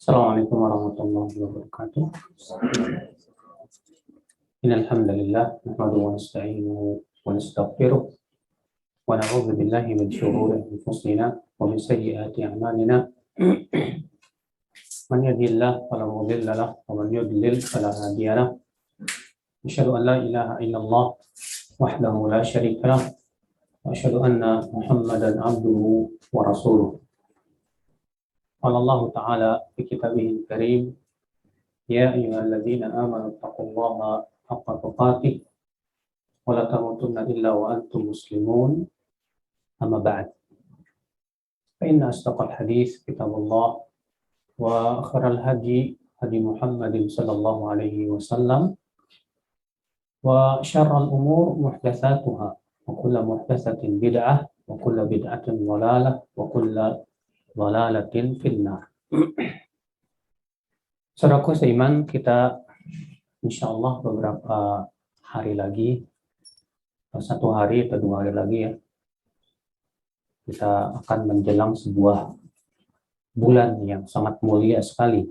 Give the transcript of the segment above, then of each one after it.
Assalamualaikum warahmatullahi wabarakatuh. Innal hamdalillah nahmaduhu wa nasta'inuhu wa nastaghfiruh wa na'udzu billahi min shururi anfusina wa min sayyiati a'malina. Man yahdihillahu fala mudilla lahu wa man yudlil fala hadiya lahu. Asyhadu an la ilaha illallah wahdahu la syarika lahu wa asyhadu anna Muhammadan abduhu wa rasuluh. Qala Allah Ta'ala fi kitabihil karim, ya ayyuhalladzina amanu taqullaha haqqa tuqatih wa la tamutunna illa wa antum muslimun. Amma ba'd. Fa inna asdaqal hadits kitabullah wa khairal hadi hadi Muhammadin sallallahu alaihi wasallam wa syarrul umur muhdatsatuha wa kullu muhdatsatin bid'ah wa kullu bid'atin dhalalah wa kullu dhalalatin finnar. Saudaraku seiman, kita insyaallah beberapa hari lagi, 1 hari atau 2 hari lagi ya, kita akan menjelang sebuah bulan yang sangat mulia sekali,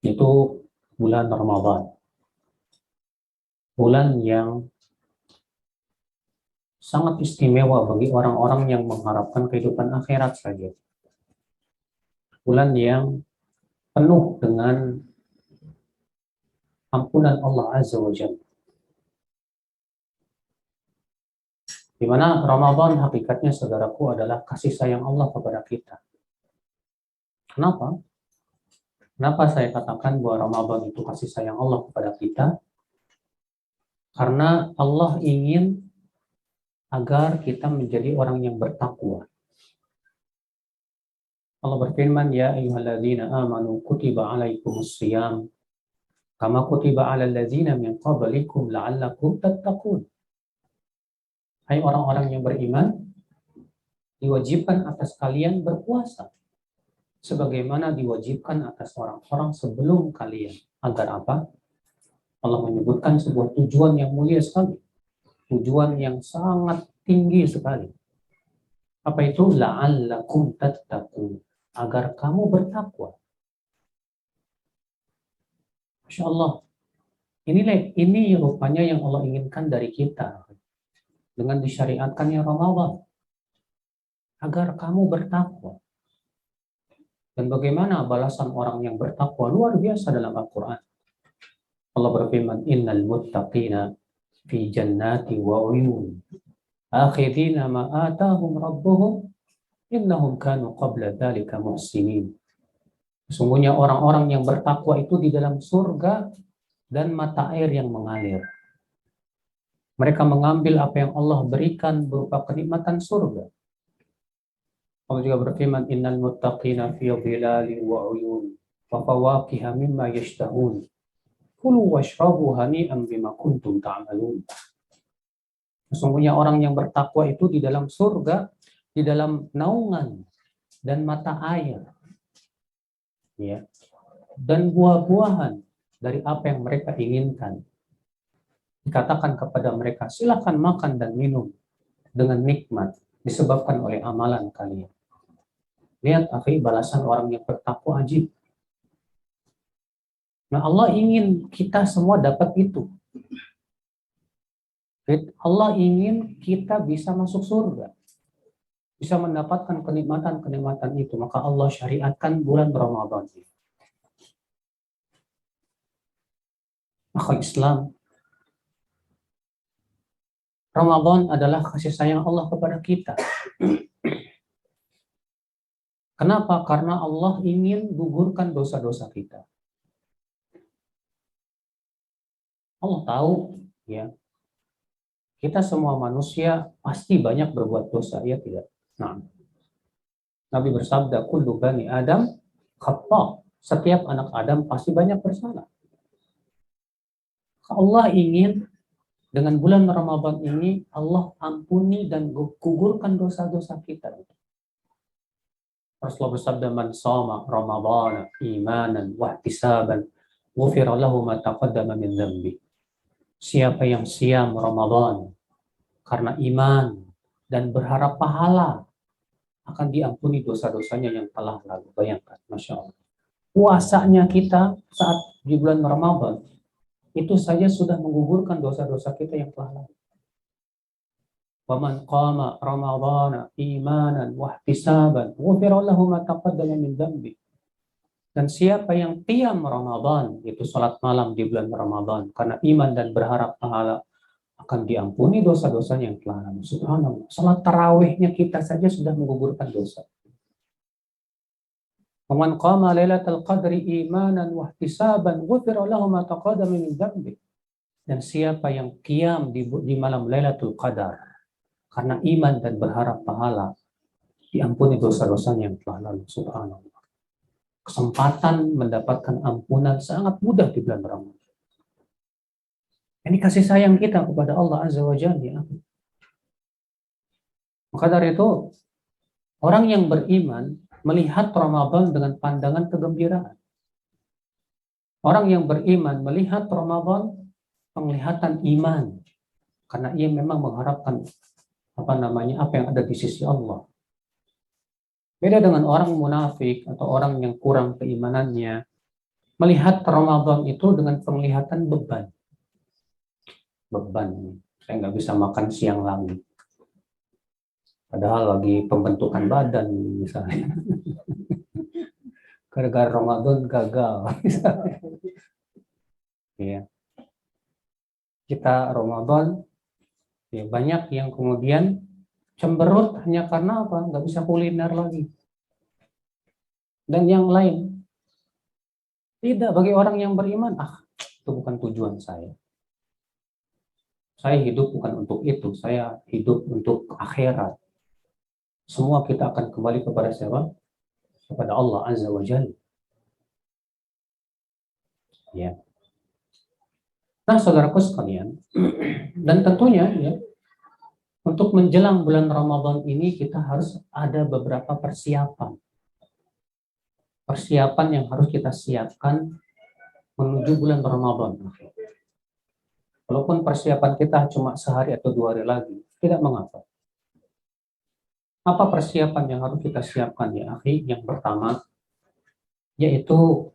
yaitu bulan Ramadan. Bulan yang sangat istimewa bagi orang-orang yang mengharapkan kehidupan akhirat saja. Bulan yang penuh dengan ampunan Allah Azza wa Jalla. Di mana Ramadan hakikatnya, saudaraku, adalah kasih sayang Allah kepada kita. Kenapa? Kenapa saya katakan bahwa Ramadan itu kasih sayang Allah kepada kita? Karena Allah ingin agar kita menjadi orang yang bertakwa. Allah berfirman, ya ayyuhalladzina amanu kutiba alaikumus shiyam kama kutiba alal ladzina min qablikum la'allakum tattaqun. Hai orang-orang yang beriman, diwajibkan atas kalian berpuasa sebagaimana diwajibkan atas orang-orang sebelum kalian. Agar apa? Allah menyebutkan sebuah tujuan yang mulia sekali. Tujuan yang sangat tinggi sekali. Apa itu? La'allakum tattaqun. Agar kamu bertakwa. Masya Allah. Ini rupanya yang Allah inginkan dari kita. Dengan disyariatkannya Ramadan. Agar kamu bertakwa. Dan bagaimana balasan orang yang bertakwa? Luar biasa dalam Al-Quran. Allah berfirman, innal muttaqina fi jannati wa uyun akhidina ma atahum rabbuhum innahum kanu qabla dzalika muhsinin. Sesungguhnya orang-orang yang bertakwa itu di dalam surga dan mata air yang mengalir. Mereka mengambil apa yang Allah berikan berupa kenikmatan surga. Allah juga berfirman, innal muttaqina fi dhilali wa uyun wa fawakiha mimma yashtahun kulu washrabu hani'an bima kuntum ta'malun. Sesungguhnya orang yang bertakwa itu di dalam surga, di dalam naungan dan mata air, ya, dan buah-buahan dari apa yang mereka inginkan. Dikatakan kepada mereka, silakan makan dan minum dengan nikmat disebabkan oleh amalan kalian. Lihat akhi, balasan orang yang bertakwa ajib. Nah, Allah ingin kita semua dapat itu. Allah ingin kita bisa masuk surga. Bisa mendapatkan kenikmatan-kenikmatan itu. Maka Allah syariatkan bulan Ramadan. Maka Islam, Ramadan adalah kasih sayang Allah kepada kita. Kenapa? Karena Allah ingin gugurkan dosa-dosa kita. Allah tahu, ya, kita semua manusia pasti banyak berbuat dosa, ya tidak? Nah, Nabi bersabda, kullu bani Adam khata'. Setiap anak Adam pasti banyak bersalah. Allah ingin dengan bulan Ramadan ini Allah ampuni dan gugurkan dosa-dosa kita. Rasulullah bersabda, man shoma Ramadhana imanan wa ihtisaban ghufira lahu ma taqaddama min dhanbi. Siapa yang siam Ramadan karena iman dan berharap pahala, akan diampuni dosa-dosanya yang telah lalu. Bayangkan, Masya Allah. puasanya kita saat di bulan Ramadan, itu saja sudah menggugurkan dosa-dosa kita yang telah lalu. Waman qama ramadhana imanan wahtisaban ghufira lahu ma taqaddama min dhanbi. Dan siapa yang qiyam Ramadan, itu salat malam di bulan Ramadan karena iman dan berharap pahala, akan diampuni dosa-dosanya yang telah lalu. Subhanallah. Salat tarawihnya kita saja sudah menggugurkan dosa. Waman qama lailatal qadri imanan wahtisaban ghufira lahu ma taqaddama min dhanbi. Dan siapa yang qiyam di malam Lailatul Qadar karena iman dan berharap pahala, diampuni dosa-dosanya yang telah lalu. Subhanallah. Kesempatan mendapatkan ampunan sangat mudah di bulan Ramadan. Ini kasih sayang kita kepada Allah Azza wa Jalla. Maka dari itu, orang yang beriman melihat Ramadan dengan pandangan kegembiraan. Orang yang beriman melihat Ramadan penglihatan iman, karena ia memang mengharapkan apa yang ada di sisi Allah. Beda dengan orang munafik atau orang yang kurang keimanannya, melihat Ramadan itu dengan penglihatan beban. Saya nggak bisa makan siang lagi. Padahal lagi pembentukan badan misalnya. Gara-gara Ramadan gagal. Ya. Kita Ramadan, ya banyak yang kemudian cemberut hanya karena apa? Nggak bisa kuliner lagi. Dan yang lain. Tidak, bagi orang yang beriman, itu bukan tujuan saya. Saya hidup bukan untuk itu, saya hidup untuk akhirat. Semua kita akan kembali kepada siapa? Kepada Allah Azza wa Jalla. Ya. Nah, saudaraku sekalian, dan tentunya ya, untuk menjelang bulan Ramadan ini kita harus ada beberapa persiapan. Persiapan yang harus kita siapkan menuju bulan Ramadan. Walaupun persiapan kita cuma sehari atau 2 hari lagi, tidak mengapa. Apa persiapan yang harus kita siapkan ya, akhi? Yang pertama, yaitu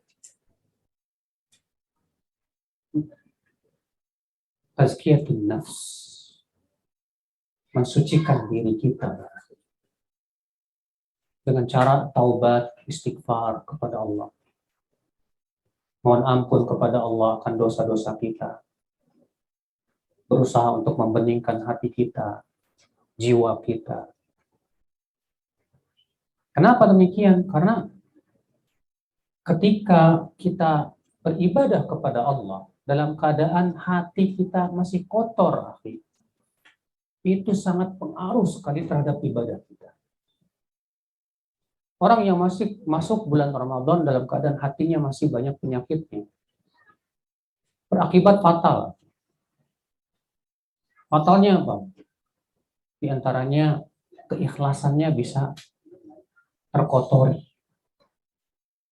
tazkiyatun nafs, mensucikan diri kita dengan cara taubat, istighfar kepada Allah. Mohon ampun kepada Allah akan dosa-dosa kita. Berusaha untuk membeningkan hati kita, jiwa kita. Kenapa demikian? Karena ketika kita beribadah kepada Allah dalam keadaan hati kita masih kotor, itu sangat pengaruh sekali terhadap ibadah kita. Orang yang masih masuk bulan Ramadan dalam keadaan hatinya masih banyak penyakitnya, berakibat fatal. Fatalnya apa? Di antaranya keikhlasannya bisa terkotori.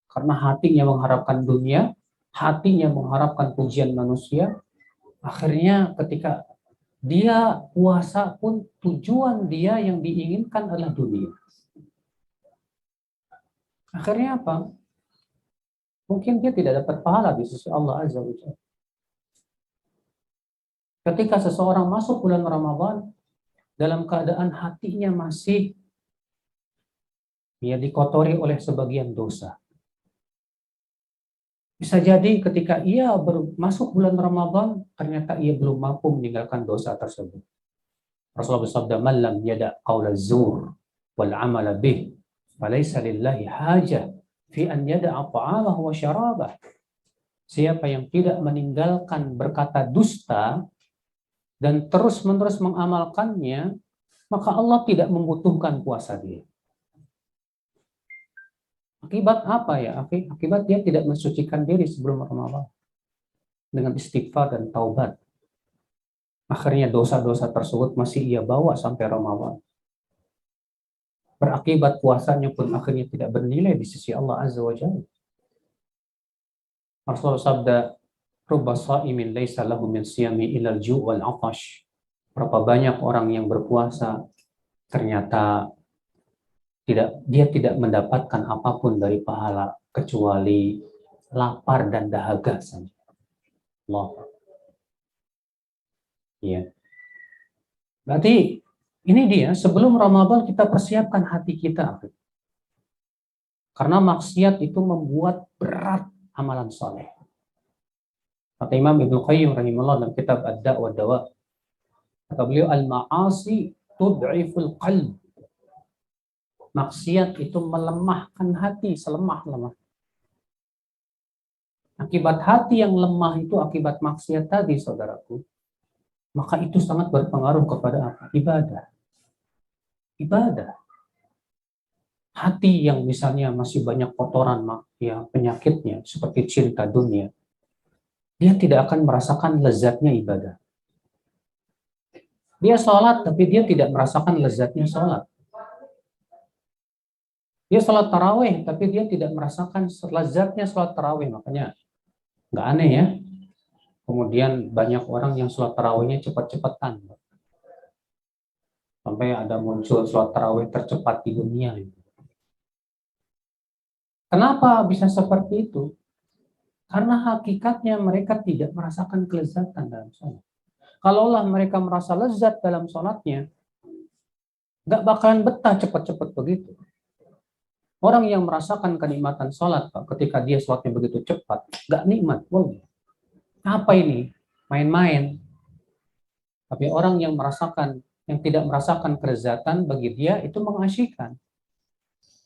Karena hatinya mengharapkan dunia, hatinya mengharapkan pujian manusia, akhirnya ketika dia puasa pun tujuan dia yang diinginkan adalah dunia. Akhirnya apa? Mungkin dia tidak dapat pahala di sisi Allah Azza wa Jalla. Ketika seseorang masuk bulan Ramadan dalam keadaan hatinya masih dikotori oleh sebagian dosa. Bisa jadi ketika ia masuk bulan Ramadan, ternyata ia belum mampu meninggalkan dosa tersebut. Rasulullah bersabda, "Man lam yada' qaula zur wal 'amala bih, falaysa lillahi hajah fi an yada'a ta'amahu wa syarabah." Siapa yang tidak meninggalkan berkata dusta dan terus-menerus mengamalkannya, maka Allah tidak membutuhkan puasa dia. Akibat apa ya? Akibat dia tidak mensucikan diri sebelum Ramadan dengan istighfar dan taubat. Akhirnya dosa-dosa tersebut masih ia bawa sampai Ramadan. Berakibat puasanya pun akhirnya tidak bernilai di sisi Allah Azza wa Jalla. Rasulullah sabda, "Rubba sha'imin laisa lahu min siyami ilal ju' wal 'atash." Berapa banyak orang yang berpuasa ternyata dia tidak mendapatkan apapun dari pahala kecuali lapar dan dahaga saja. Allah. Ya. Berarti ini dia, sebelum Ramadan kita persiapkan hati kita. Karena maksiat itu membuat berat amalan soleh. Kata Imam Ibnu Qayyim rahimahullah dalam kitab Ad-Da' wa Dawa, kata beliau, al-ma'asi tud'iful qalb. Maksiat itu melemahkan hati selemah-lemah. Akibat hati yang lemah itu akibat maksiat tadi, saudaraku, maka itu sangat berpengaruh kepada apa? Ibadah. Ibadah. Hati yang misalnya masih banyak kotoran, ya, penyakitnya, seperti cinta dunia, dia tidak akan merasakan lezatnya ibadah. Dia sholat, tapi dia tidak merasakan lezatnya sholat. Dia sholat tarawih, tapi dia tidak merasakan lezatnya sholat tarawih. Makanya nggak aneh ya, kemudian banyak orang yang sholat tarawihnya cepat-cepatan. Sampai ada muncul sholat tarawih tercepat di dunia. Kenapa bisa seperti itu? Karena hakikatnya mereka tidak merasakan kelezatan dalam sholat. Kalaulah mereka merasa lezat dalam sholatnya, nggak bakalan betah cepat-cepat begitu. Orang yang merasakan kenikmatan sholat, Pak, ketika dia sholatnya begitu cepat, nggak nikmat. Wow. Apa ini? Main-main. Tapi orang yang yang tidak merasakan kelezatan, bagi dia itu mengasyikkan.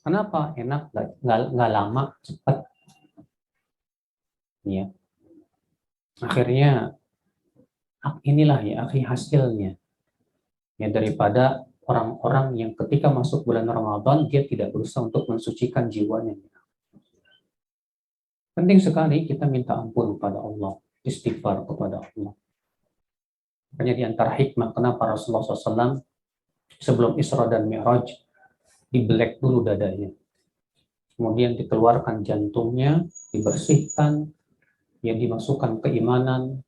Kenapa? Enak, nggak lama, cepat. Ya. Akhirnya, inilah ya hasilnya. Ya, daripada orang-orang yang ketika masuk bulan Ramadan, dia tidak berusaha untuk mensucikan jiwanya. Penting sekali kita minta ampun kepada Allah, istighfar kepada Allah. Makanya di antara hikmah kenapa Rasulullah SAW sebelum Isra dan Mi'raj dibelek dulu dadanya, kemudian dikeluarkan jantungnya, dibersihkan, ya, dimasukkan keimanan.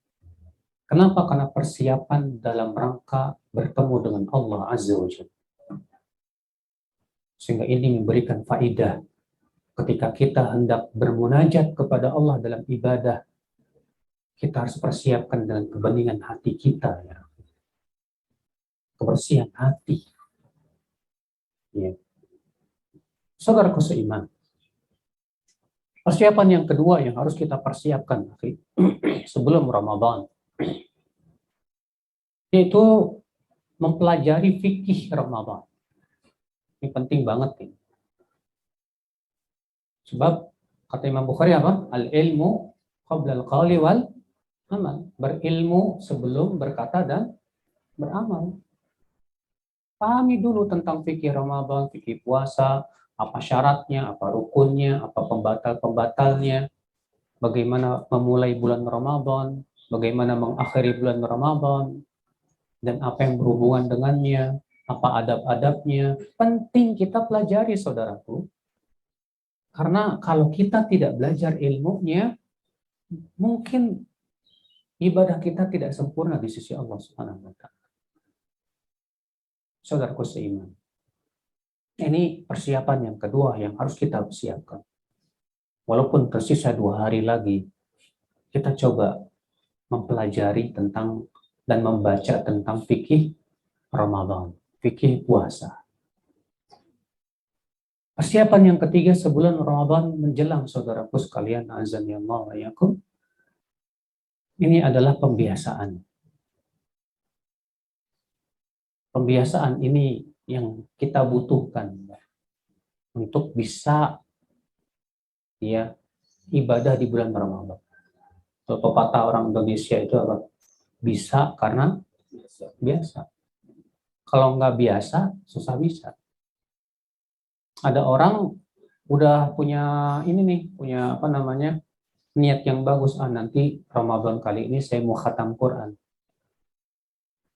Kenapa? Karena persiapan dalam rangka bertemu dengan Allah Azza wa Jalla. Sehingga ini memberikan faidah ketika kita hendak bermunajat kepada Allah dalam ibadah, kita harus persiapkan dengan kebeningan hati kita, ya. Kebersihan hati. Ya. Saudaraku seiman, persiapan yang kedua yang harus kita persiapkan sebelum Ramadan, yaitu mempelajari fikih Ramadan. Ini penting banget nih. Sebab kata Imam Bukhari apa? Al-ilmu qabla al-qawli wal amal. Berilmu sebelum berkata dan beramal. Pahami dulu tentang fikih Ramadan, fikih puasa, apa syaratnya, apa rukunnya, apa pembatal-pembatalnya, bagaimana memulai bulan Ramadan, bagaimana mengakhiri bulan Ramadan, dan apa yang berhubungan dengannya, apa adab-adabnya. Penting kita pelajari, saudaraku. Karena kalau kita tidak belajar ilmunya, mungkin ibadah kita tidak sempurna di sisi Allah Subhanahu wa Ta'ala. Saudaraku seiman, ini persiapan yang kedua yang harus kita siapkan. Walaupun tersisa 2 hari lagi, kita coba mempelajari tentang dan membaca tentang fikih Ramadan, fikih puasa. Persiapan yang ketiga sebelum Ramadan menjelang, saudaraku sekalian, azani Allah wa yakum, ini adalah pembiasaan. Pembiasaan ini yang kita butuhkan untuk bisa, ya, ibadah di bulan Ramadan. Kalau pepatah orang Indonesia itu apa? Bisa karena biasa. Kalau nggak biasa, susah bisa. Ada orang udah punya ini nih, punya apa namanya, niat yang bagus. Nanti Ramadan kali ini saya mau khatam Quran.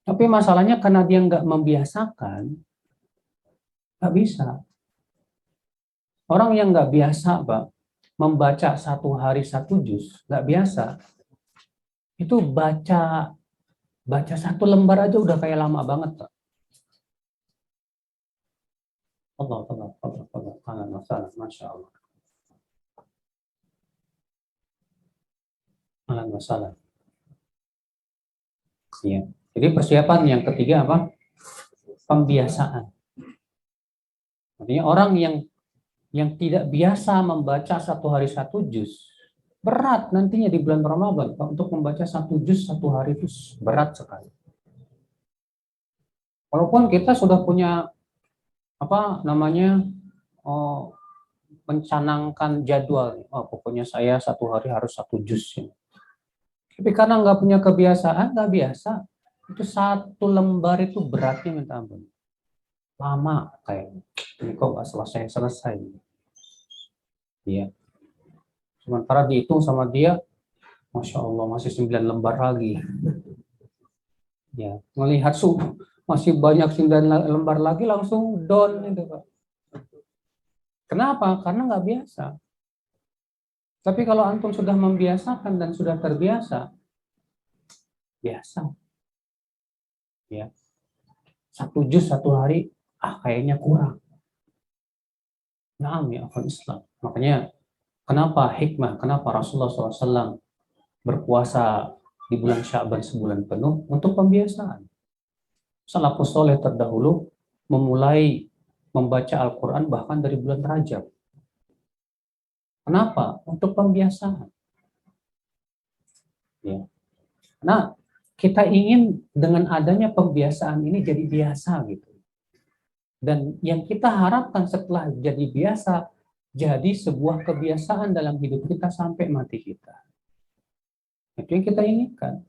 Tapi masalahnya karena dia nggak membiasakan, nggak bisa. Orang yang nggak biasa, Pak, membaca 1 hari 1 juz, nggak biasa. Itu baca 1 lembar aja udah kayak lama banget, Pak. Allah, Allah, Allah, Allah, Allah, masalah, masya Allah, Allah, masalah. Ya. Jadi persiapan yang ketiga apa? Pembiasaan. Artinya orang yang tidak biasa membaca satu hari satu juz, berat nantinya di bulan Ramadan untuk membaca satu juz satu hari itu berat sekali. Walaupun kita sudah punya apa namanya oh, mencanangkan jadwal, oh, pokoknya saya satu hari harus satu juz. Tapi karena nggak punya kebiasaan, nggak biasa, itu satu lembar itu beratnya minta ampun. Lama kayak ini kok nggak selesai-selesai. Iya. Sementara dihitung sama dia, Masya Allah masih 9 lembar lagi. Ya, melihat masih banyak 9 lembar lagi langsung down itu Pak. Kenapa? Karena nggak biasa. Tapi kalau antum sudah membiasakan dan sudah terbiasa, biasa. Ya, satu juz satu hari, kayaknya kurang. Naam ya akhul Islam. Makanya kenapa hikmah, kenapa Rasulullah SAW berpuasa di bulan Sya'ban sebulan penuh untuk pembiasaan. Salafus soleh terdahulu memulai membaca Al-Quran bahkan dari bulan Rajab. Kenapa? Untuk pembiasaan. Ya. Nah, kita ingin dengan adanya pembiasaan ini jadi biasa gitu. Dan yang kita harapkan setelah jadi biasa, jadi sebuah kebiasaan dalam hidup kita sampai mati kita. Itu yang kita inginkan.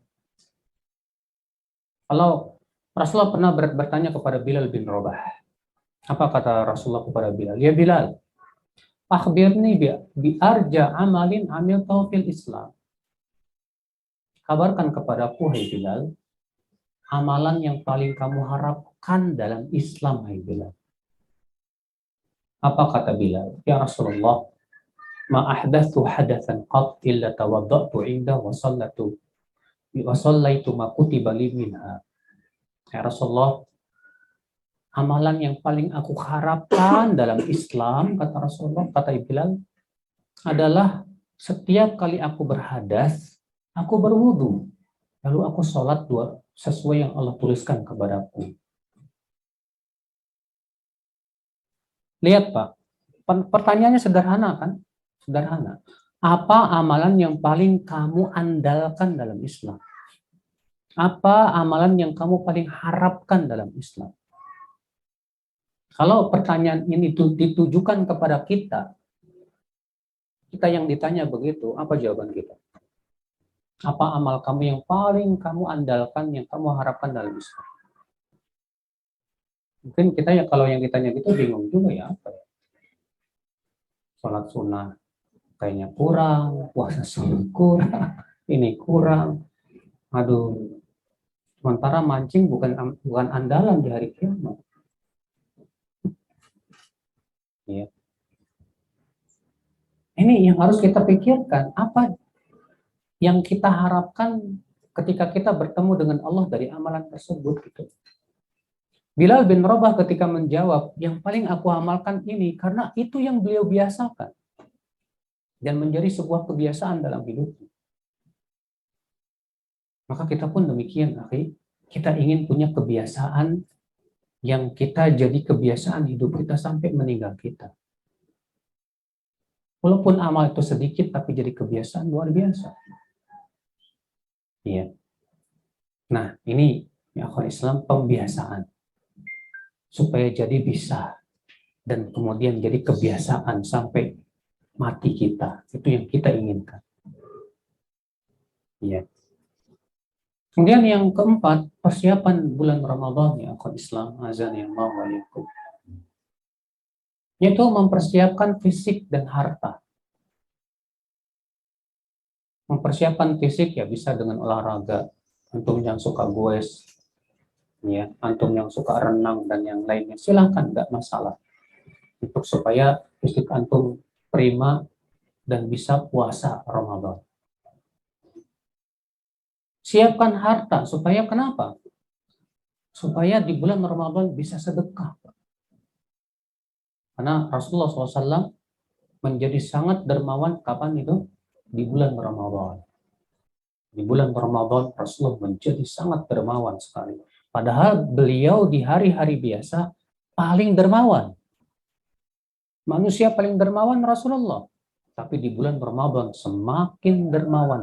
Kalau Rasulullah pernah bertanya kepada Bilal bin Rabah. Apa kata Rasulullah kepada Bilal? Ya Bilal, akhbirni bi arja amalin amil fil Islam. Kabarkan kepadaku, hai Bilal, amalan yang paling kamu harapkan dalam Islam, hai Bilal. Apa kata Bilal? Ya Rasulullah, ma ahdatsu hadatsan qat illa tawaddatu inda wa sallaitu ma kutiba li minha. Ya Rasulullah, amalan yang paling aku harapkan dalam Islam, kata Rasulullah, kata Bilal, adalah setiap kali aku berhadas, aku berwudu, lalu aku sholat sesuai yang Allah tuliskan kepadaku. Lihat Pak, pertanyaannya sederhana kan? Sederhana. Apa amalan yang paling kamu andalkan dalam Islam? Apa amalan yang kamu paling harapkan dalam Islam? Kalau pertanyaan ini ditujukan kepada kita yang ditanya begitu, apa jawaban kita? Apa amal kamu yang paling kamu andalkan, yang kamu harapkan dalam Islam? Mungkin kita ya kalau yang ditanya gitu bingung juga ya apa ya? Sholat sunnah kayaknya kurang, puasa sunnah kurang, ini kurang. Aduh, sementara mancing bukan andalan di hari kiamat. Ya. Ini yang harus kita pikirkan, apa yang kita harapkan ketika kita bertemu dengan Allah dari amalan tersebut gitu. Bilal bin Rabah ketika menjawab, yang paling aku amalkan ini karena itu yang beliau biasakan dan menjadi sebuah kebiasaan dalam hidupnya. Maka kita pun demikian, akhi. Kita ingin punya kebiasaan yang kita jadi kebiasaan hidup kita sampai meninggal kita. Walaupun amal itu sedikit, tapi jadi kebiasaan luar biasa. Iya. Nah, ini ya Islam pembiasaan supaya jadi bisa dan kemudian jadi kebiasaan sampai mati kita. Itu yang kita inginkan. Iya. Kemudian yang keempat, persiapan bulan Ramadan ya Islam azan yang mau walikum. Yaitu mempersiapkan fisik dan harta. Mempersiapkan fisik ya bisa dengan olahraga. Antum yang suka goes, ya, antum yang suka renang dan yang lainnya, silahkan, nggak masalah. Untuk supaya fisik antum prima dan bisa puasa Ramadan. Siapkan harta supaya kenapa? Supaya di bulan Ramadan bisa sedekah. Karena Rasulullah SAW menjadi sangat dermawan kapan itu? Di bulan Ramadan. Di bulan Ramadan Rasulullah menjadi sangat dermawan sekali. Padahal beliau di hari-hari biasa paling dermawan. Manusia paling dermawan Rasulullah. Tapi di bulan Ramadan semakin dermawan.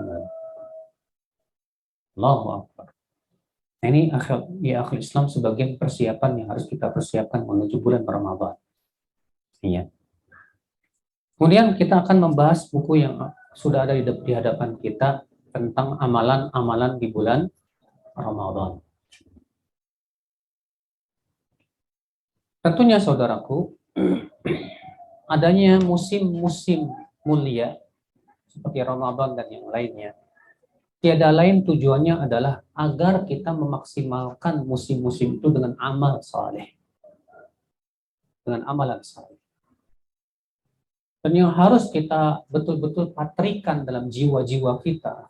Allahu Akbar. Ini akhir Islam sebagian persiapan yang harus kita persiapkan menuju bulan Ramadan. Iya. Kemudian kita akan membahas buku yang sudah ada di hadapan kita tentang amalan-amalan di bulan Ramadan. Tentunya saudaraku, adanya musim-musim mulia seperti Ramadan dan yang lainnya, tiada lain tujuannya adalah agar kita memaksimalkan musim-musim itu dengan amal saleh. Dengan amalan saleh. Dan yang harus kita betul-betul patrikan dalam jiwa-jiwa kita,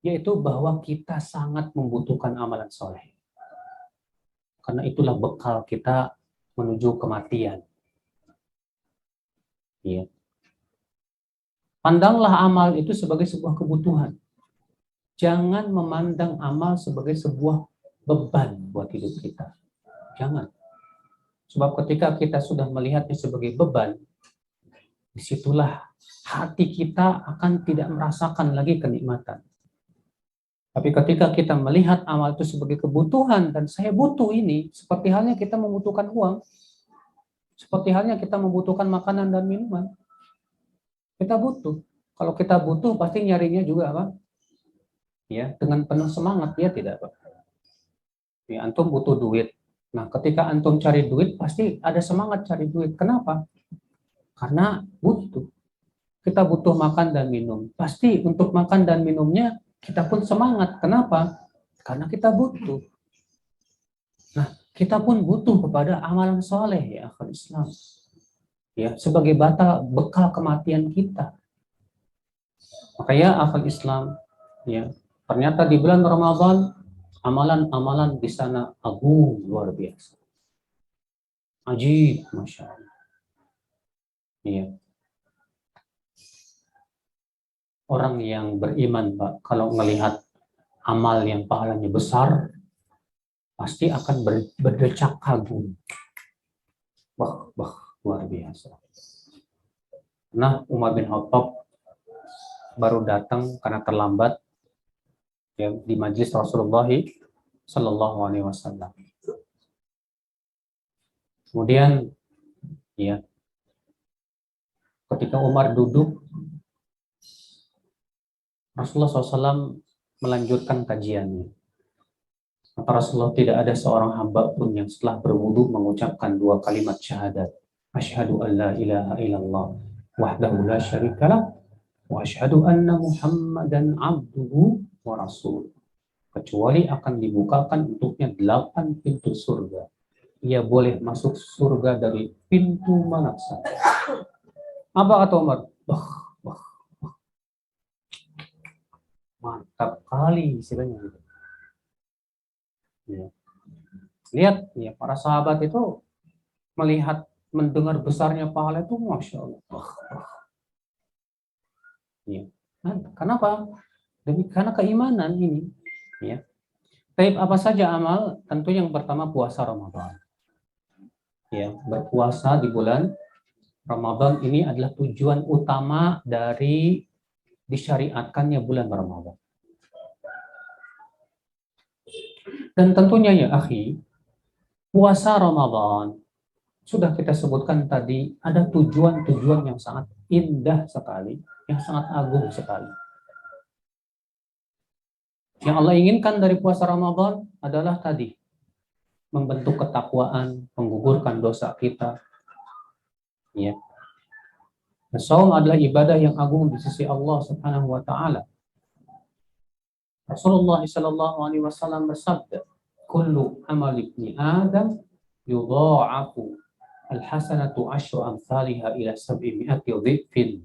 yaitu bahwa kita sangat membutuhkan amalan saleh. Karena itulah bekal kita menuju kematian. Ya. Pandanglah amal itu sebagai sebuah kebutuhan. Jangan memandang amal sebagai sebuah beban buat hidup kita. Jangan. Sebab ketika kita sudah melihatnya sebagai beban, disitulah hati kita akan tidak merasakan lagi kenikmatan. Tapi ketika kita melihat amal itu sebagai kebutuhan, dan saya butuh ini, seperti halnya kita membutuhkan uang, seperti halnya kita membutuhkan makanan dan minuman. Kita butuh. Kalau kita butuh, pasti nyarinya juga apa? Ya, dengan penuh semangat, ya tidak, Pak. Ya, antum butuh duit. Nah, ketika antum cari duit, pasti ada semangat cari duit. Kenapa? Karena butuh. Kita butuh makan dan minum. Pasti untuk makan dan minumnya kita pun semangat. Kenapa? Karena kita butuh. Nah, kita pun butuh kepada amalan soleh ya akhir Islam. Ya, sebagai bekal kematian kita. Makanya akhir Islam, ya, ternyata di bulan Ramadan amalan-amalan di sana agung luar biasa. Ajib, Masya Allah. Ya. Orang yang beriman, Pak, kalau melihat amal yang pahalanya besar, pasti akan berdecak kagum. Wah, luar biasa. Nah, Umar bin Khattab baru datang karena terlambat ya, di majlis Rasulullah Sallallahu Alaihi Wasallam. Kemudian, ya, ketika Umar duduk, Rasulullah SAW melanjutkan kajiannya. Maka Rasulullah tidak ada seorang hamba pun yang setelah berwudu mengucapkan dua kalimat syahadat. Asyhadu an la ilaha illallah wahdahu la syarikalah wa asyhadu anna Muhammadan abduhu wa rasul. Kecuali akan dibukakan untuknya 8 pintu surga. Ia boleh masuk surga dari pintu mana saja. Apa kata Umar? Mantap kali istilahnya gitu. Ya. Lihat ya, para sahabat itu mendengar besarnya pahala itu, Masya Allah. Ya. Nah, kenapa? Karena keimanan ini. Ya. Tapi apa saja amal? Tentu yang pertama puasa Ramadan. Ya, berpuasa di bulan Ramadan ini adalah tujuan utama dari disyariatkannya bulan Ramadan. Dan tentunya ya akhi, puasa Ramadan sudah kita sebutkan tadi ada tujuan-tujuan yang sangat indah sekali, yang sangat agung sekali. Yang Allah inginkan dari puasa Ramadan adalah tadi membentuk ketakwaan, menggugurkan dosa kita. Ya. Saum adalah ibadah yang agung di sisi Allah Subhanahu wa taala. Rasulullah sallallahu alaihi wasallam bersabda, "Kullu amal ibni Adam yudha'afu al-hasanatu 'ashru amsalha ila 700 dhifin."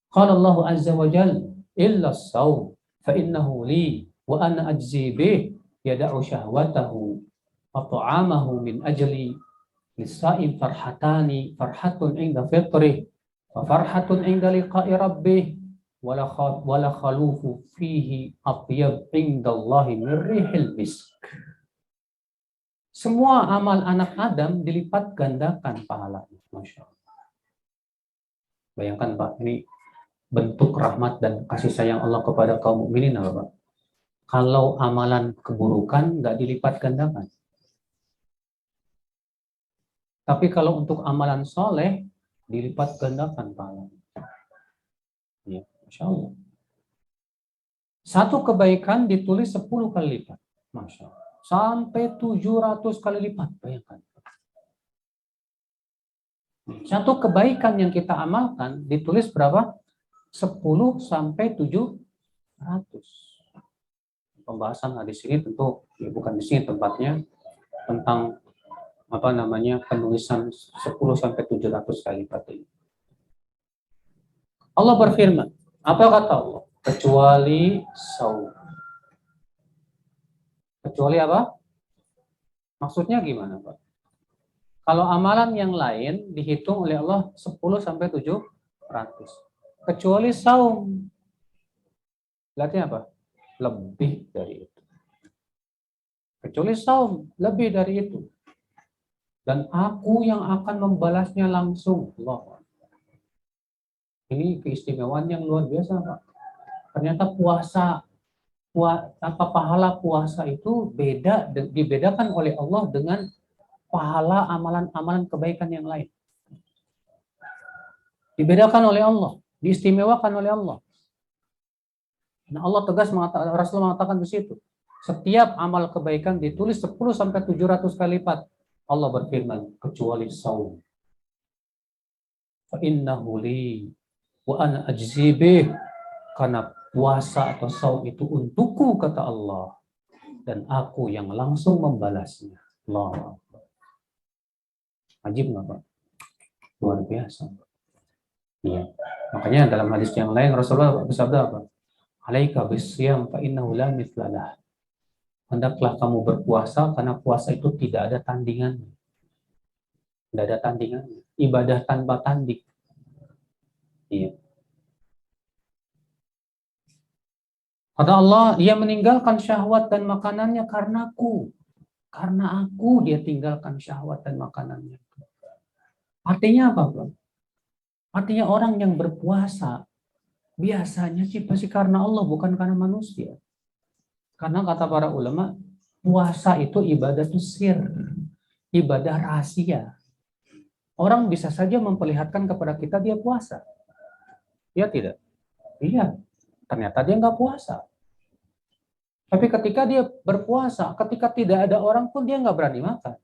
Qala Allah azza wa jalla, "Illa as-saum fa innahu li wa ana ajzi bih yad'u syahwatahu wa ta'amahu min ajli Lis-sha'im farhatani, farhatun 'inda fitrih, wa farhatun 'inda liqa'i rabbih, wala khalufu fihi atyab 'indallahi min rihil misk. Semua amal anak Adam dilipat gandakan pahalanya. Masya Allah. Bayangkan Pak, ini bentuk rahmat dan kasih sayang Allah kepada kaum mukminin apa Pak? Kalau amalan keburukan nggak dilipat gandakan. Tapi kalau untuk amalan soleh, dilipat gandakan pahalanya. Ya, Masya Allah. Satu kebaikan ditulis 10 kali lipat. Masya Allah. Sampai 700 kali lipat, bayangkan. Satu kebaikan yang kita amalkan ditulis berapa? 10 sampai 700. Pembahasan hadis ini tentu ya bukan di sini tempatnya, tentang penulisan 10 sampai 700 kali lipat ini. Allah berfirman, apa kata Allah? Kecuali saum. Kecuali apa? Maksudnya gimana, Pak? Kalau amalan yang lain dihitung oleh Allah 10 sampai 700. Kecuali saum. Berarti apa? Lebih dari itu. Kecuali saum, lebih dari itu. Dan aku yang akan membalasnya langsung. Allah. Ini keistimewaan yang luar biasa, Pak. Ternyata pahala puasa itu dibedakan oleh Allah dengan pahala amalan-amalan kebaikan yang lain. Dibedakan oleh Allah, diistimewakan oleh Allah. Nah, Allah tegas mengatakan, Rasulullah mengatakan di situ, setiap amal kebaikan ditulis 10 sampai 700 kali lipat. Allah berfirman, kecuali saum. Fa innahu li wa ana ajzi bih. Karena puasa atau saum itu untukku, kata Allah, dan aku yang langsung membalasnya. Allah. Ajib nggak Pak? Luar biasa. Iya. Makanya dalam hadis yang lain Rasulullah bersabda apa? Alaika bisyam fa innahu la mithlalah. Hendaklah kamu berpuasa karena puasa itu tidak ada tandingannya. Tidak ada tandingannya. Ibadah tanpa tanding. Iya. Kata Allah, dia meninggalkan syahwat dan makanannya karenaku. Karena aku dia tinggalkan syahwat dan makanannya. Artinya apa, Bang? Artinya orang yang berpuasa biasanya sih pasti karena Allah, bukan karena manusia. Karena kata para ulama, puasa itu ibadah sir, ibadah rahasia. Orang bisa saja memperlihatkan kepada kita dia puasa. Ya tidak? Iya. Ternyata dia nggak puasa. Tapi ketika dia berpuasa, ketika tidak ada orang pun dia nggak berani makan.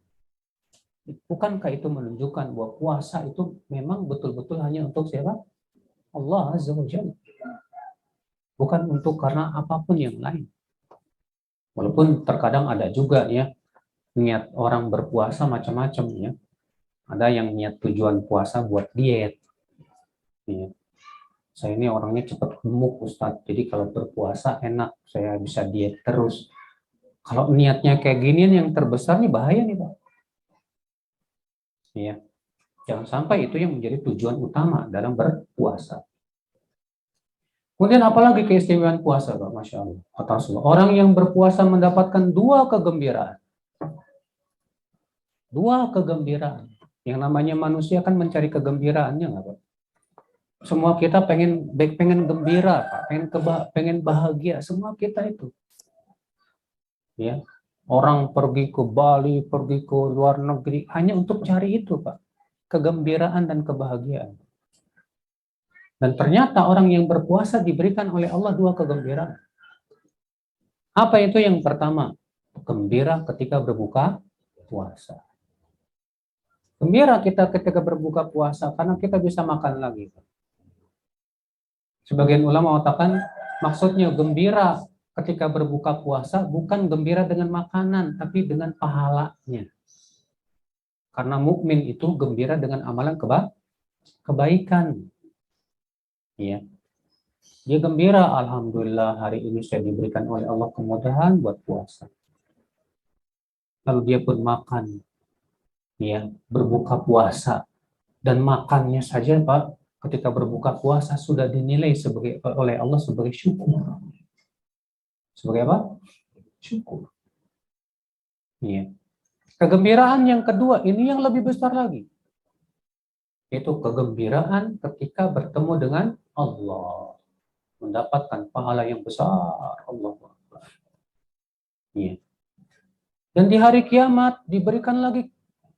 Bukankah itu menunjukkan bahwa puasa itu memang betul-betul hanya untuk siapa? Allah Azza wa Jalla. Bukan untuk karena apapun yang lain. Walaupun terkadang ada juga ya niat orang berpuasa macam-macam ya. Ada yang niat tujuan puasa buat diet. Ya. Saya ini orangnya cepat gemuk Ustadz, jadi kalau berpuasa enak, saya bisa diet terus. Kalau niatnya kayak gini yang terbesar nih bahaya nih Pak. Ya. Jangan sampai itu yang menjadi tujuan utama dalam berpuasa. Kemudian apalagi keistimewaan puasa, Pak? Masya Allah. Kata Rasulullah, orang yang berpuasa mendapatkan 2 kegembiraan. 2 kegembiraan. Yang namanya manusia kan mencari kegembiraannya, nggak Pak? Semua kita pengen gembira, Pak. Pengen bahagia. Semua kita itu. Ya. Orang pergi ke Bali, pergi ke luar negeri hanya untuk cari itu, Pak. Kegembiraan dan kebahagiaan. Dan ternyata orang yang berpuasa diberikan oleh Allah 2 kegembiraan. Apa itu yang pertama? Gembira ketika berbuka puasa. Gembira kita ketika berbuka puasa karena kita bisa makan lagi. Sebagian ulama mengatakan maksudnya gembira ketika berbuka puasa bukan gembira dengan makanan, tapi dengan pahalanya. Karena mukmin itu gembira dengan amalan kebaikan. Ya. Dia gembira, alhamdulillah hari ini saya diberikan oleh Allah kemudahan buat puasa. Lalu dia pun makan. ya, berbuka puasa dan makannya saja Pak, ketika berbuka puasa sudah dinilai sebagai oleh Allah sebagai syukur. Sebagai apa? Syukur. Ya. Kegembiraan yang kedua ini yang lebih besar lagi, yaitu kegembiraan ketika bertemu dengan Allah, mendapatkan pahala yang besar. Allah. Ya. Dan di hari kiamat diberikan lagi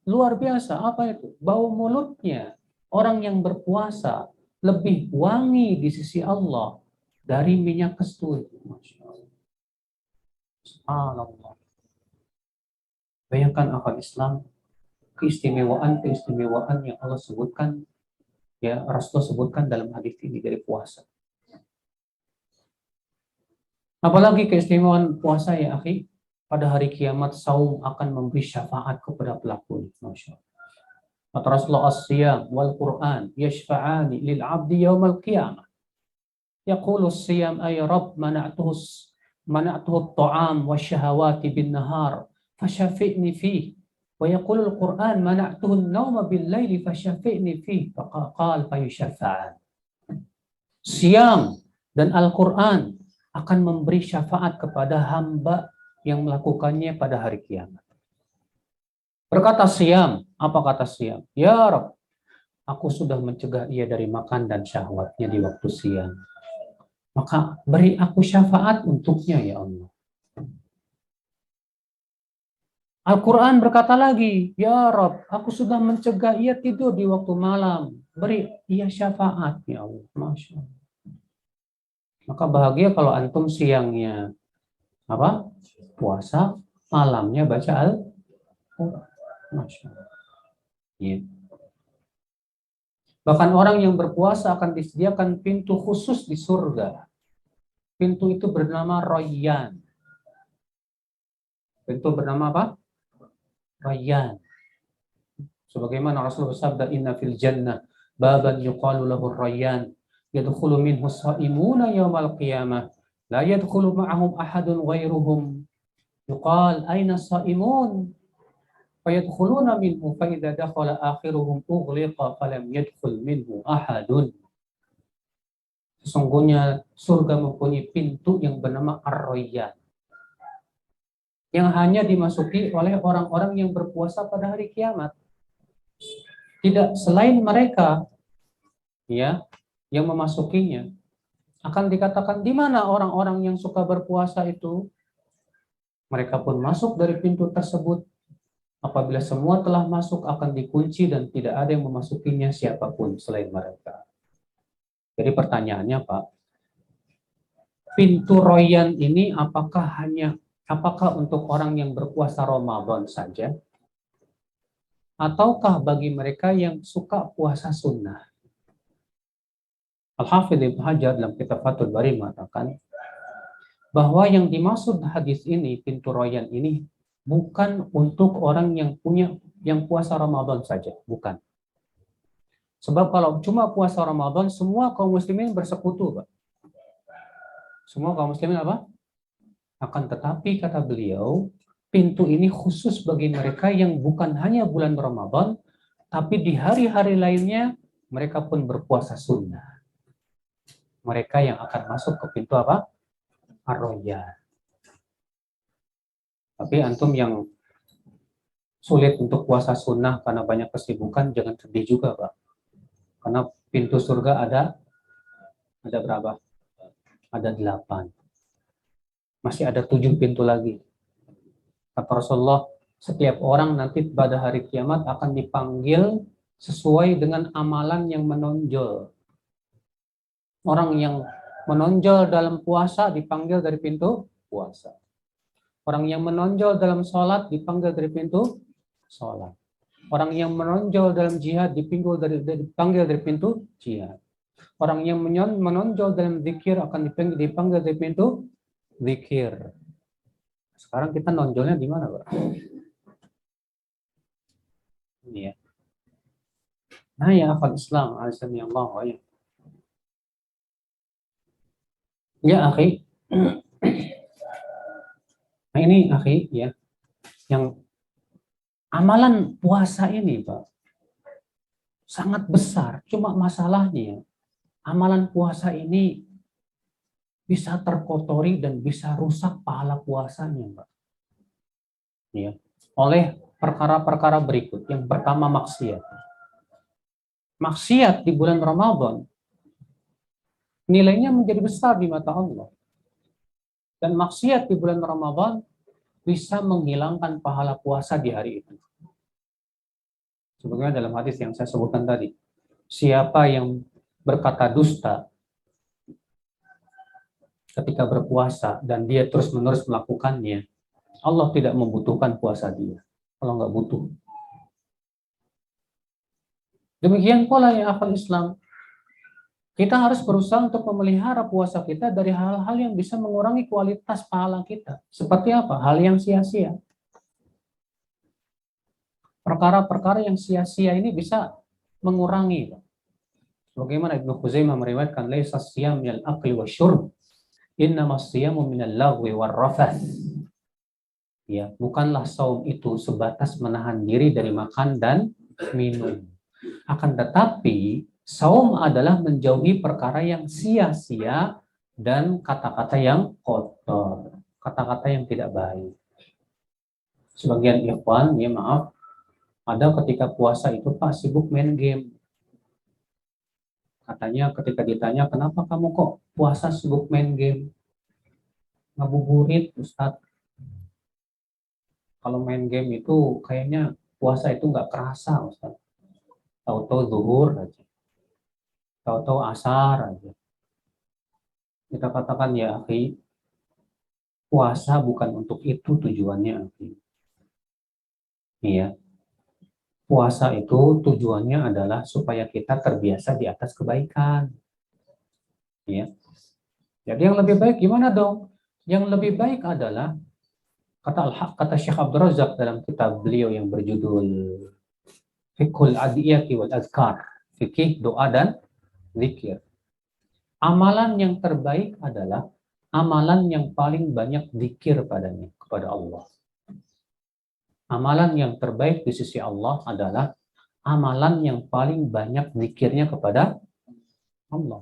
luar biasa. Apa itu? Bau mulutnya orang yang berpuasa lebih wangi di sisi Allah dari minyak kasturi. Masya Allah. Subhanallah. Bayangkan akal Islam, keistimewaan yang Allah sebutkan, ya Rasulullah sebutkan dalam hadis ini dari puasa. Apalagi keistimewaan puasa ya akhi, pada hari kiamat saum akan memberi syafaat kepada pelakunya. Masya Allah. Kata Rasulullah, as-siyam wal Qur'an yashfa'ani lil 'abdi yaumal qiyamah. Yaqulu as-siyam ay rabb mana'tuhu at-ta'am wasyahawati bin nahar fasyafi'ni fihi. Wa yaqulu al-Qur'an mana'tuhu an-nawma bil laili fasyafi'ni fihi. Faqala fayusyafa'an. Siyam dan Al-Qur'an akan memberi syafaat kepada hamba yang melakukannya pada hari kiamat. Berkata Siyam, apa kata Siyam? Ya Rabb, aku sudah mencegah ia dari makan dan syahwatnya di waktu siang. Maka beri aku syafaat untuknya ya Allah. Al-Quran berkata lagi, Ya Rabb, aku sudah mencegah ia tidur di waktu malam. Beri ia syafaat ya Allah. Masya Allah. Maka bahagia kalau antum siangnya apa? Puasa, malamnya baca Al-Quran. Masya Allah. Ya. Bahkan orang yang berpuasa akan disediakan pintu khusus di surga. Pintu itu bernama Rayyan. Pintu bernama apa? Rayyan. Sebagaimana Rasulullah bersabda, Inna fil jannah baban yuqalu lahu Rayyan. Yadkhulu minhu as-sa'imuna yawmal qiyamah. La yadkhulu ma'ahum ahadun ghairuhum. Yuqal, aina as-sa'imun? Fayadkhuluna minhu fa idza dakhala akhiruhum ughliqa falam yadkhul minhu ahadun. Sesungguhnya surga mempunyai pintu yang bernama Ar-Rayyan, yang hanya dimasuki oleh orang-orang yang berpuasa pada hari kiamat. Tidak selain mereka ya yang memasukinya. Akan dikatakan di mana orang-orang yang suka berpuasa itu? Mereka pun masuk dari pintu tersebut. Apabila semua telah masuk akan dikunci dan tidak ada yang memasukinya siapapun selain mereka. Jadi pertanyaannya Pak, pintu Rayyan ini apakah untuk orang yang berpuasa Ramadan saja? Ataukah bagi mereka yang suka puasa sunnah? Al-Hafidz Ibnu Hajar dalam kitab Fathul Bari mengatakan bahwa yang dimaksud hadis ini, pintu Rayyan ini, bukan untuk orang yang puasa Ramadan saja, bukan. Sebab kalau cuma puasa Ramadan, semua kaum muslimin bersekutu, Pak. Semua kaum muslimin apa? Akan tetapi kata beliau, pintu ini khusus bagi mereka yang bukan hanya bulan Ramadan, tapi di hari-hari lainnya mereka pun berpuasa sunnah. Mereka yang akan masuk ke pintu apa? Ar-Rayyan. Tapi antum yang sulit untuk puasa sunnah karena banyak kesibukan, jangan sedih juga, Pak. Karena pintu surga ada berapa? Ada 8. Masih ada 7 pintu lagi. Kata Rasulullah, setiap orang nanti pada hari kiamat akan dipanggil sesuai dengan amalan yang menonjol. Orang yang menonjol dalam puasa dipanggil dari pintu puasa. Orang yang menonjol dalam sholat dipanggil dari pintu sholat. Orang yang menonjol dalam jihad dipanggil dari pintu jihad. Orang yang menonjol dalam zikir akan dipanggil dari pintu zikir. Sekarang kita nonjolnya di mana, Pak? Ini ya. Nah ya akal Islam, azani Allah wa ya. Ya akhi. Nah ini akhi ya, yang Amalan puasa ini, Pak, sangat besar. Cuma masalahnya, amalan puasa ini bisa terkotori dan bisa rusak pahala puasanya, Pak. Ya. Oleh perkara-perkara berikut. Yang pertama, maksiat. Maksiat di bulan Ramadan nilainya menjadi besar di mata Allah. Dan maksiat di bulan Ramadan bisa menghilangkan pahala puasa di hari itu. Sebagaimana dalam hadis yang saya sebutkan tadi, siapa yang berkata dusta ketika berpuasa dan dia terus-menerus melakukannya, Allah tidak membutuhkan puasa dia. Allah nggak butuh. Demikian pula yang akal Islam, kita harus berusaha untuk memelihara puasa kita dari hal-hal yang bisa mengurangi kualitas pahala kita. Seperti apa? Hal yang sia-sia. Perkara-perkara yang sia-sia ini bisa mengurangi. Bagaimana Ibnu Khuzaimah meriwayatkan, laisa siyam minal akli wasyurb, innama siyamu minal lagwi warrafath. Ya, bukanlah saum itu sebatas menahan diri dari makan dan minum. Akan tetapi, saum adalah menjauhi perkara yang sia-sia dan kata-kata yang kotor, kata-kata yang tidak baik. Sebagian ikhwan, ya maaf, ada ketika puasa itu Pak sibuk main game. Katanya ketika ditanya, kenapa kamu kok puasa sibuk main game? Ngabuburit, Ustadz. Kalau main game itu kayaknya puasa itu nggak kerasa, Ustadz. Tahu-tahu zuhur aja. Tahu-tahu asar aja. Kita katakan ya, akhi, puasa bukan untuk itu tujuannya, akhi. Iya. Puasa itu tujuannya adalah supaya kita terbiasa di atas kebaikan. Ya. Jadi yang lebih baik gimana dong? Yang lebih baik adalah kata Syekh Abdul Razak dalam kitab beliau yang berjudul Fiqhul Adiyati wal Azkar, fikih doa dan zikir. Amalan yang terbaik adalah amalan yang paling banyak zikir padanya kepada Allah. Amalan yang terbaik di sisi Allah adalah amalan yang paling banyak zikirnya kepada Allah.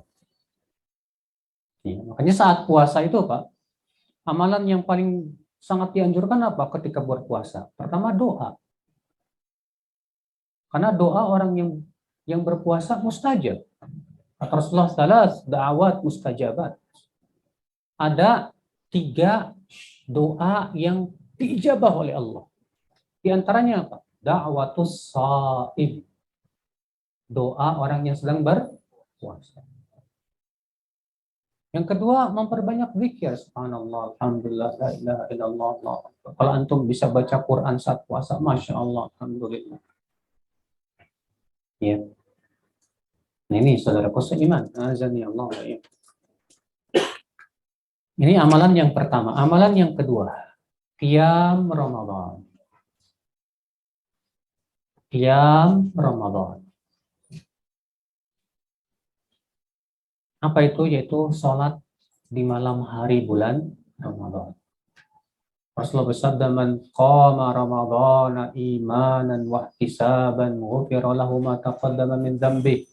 Ya, makanya saat puasa itu, Pak, amalan yang paling sangat dianjurkan apa ketika berpuasa? Pertama, doa. Karena doa orang yang berpuasa mustajab. Kata Rasulullah sallallahu da'awat mustajabat. Ada 3 doa yang diijabah oleh Allah. Di antaranya apa? Da'watus sha'im. Doa orang yang sedang berpuasa. Yang kedua, memperbanyak zikir. Subhanallah, alhamdulillah, la ilaha illallah, Allah. Kalau antum bisa baca Quran saat puasa, Masya Allah, alhamdulillah. Ya. Nah, ini saudaraku seiman. Azani Allah. Ya. Ini amalan yang pertama. Amalan yang kedua, qiyam Ramadan. Qiyam Ramadan. Apa itu? Yaitu sholat di malam hari bulan Ramadan. Rasulullah bersabda, man qama Ramadana imanan wa ihtisaban ghufira lahu ma taqaddama min dzambi.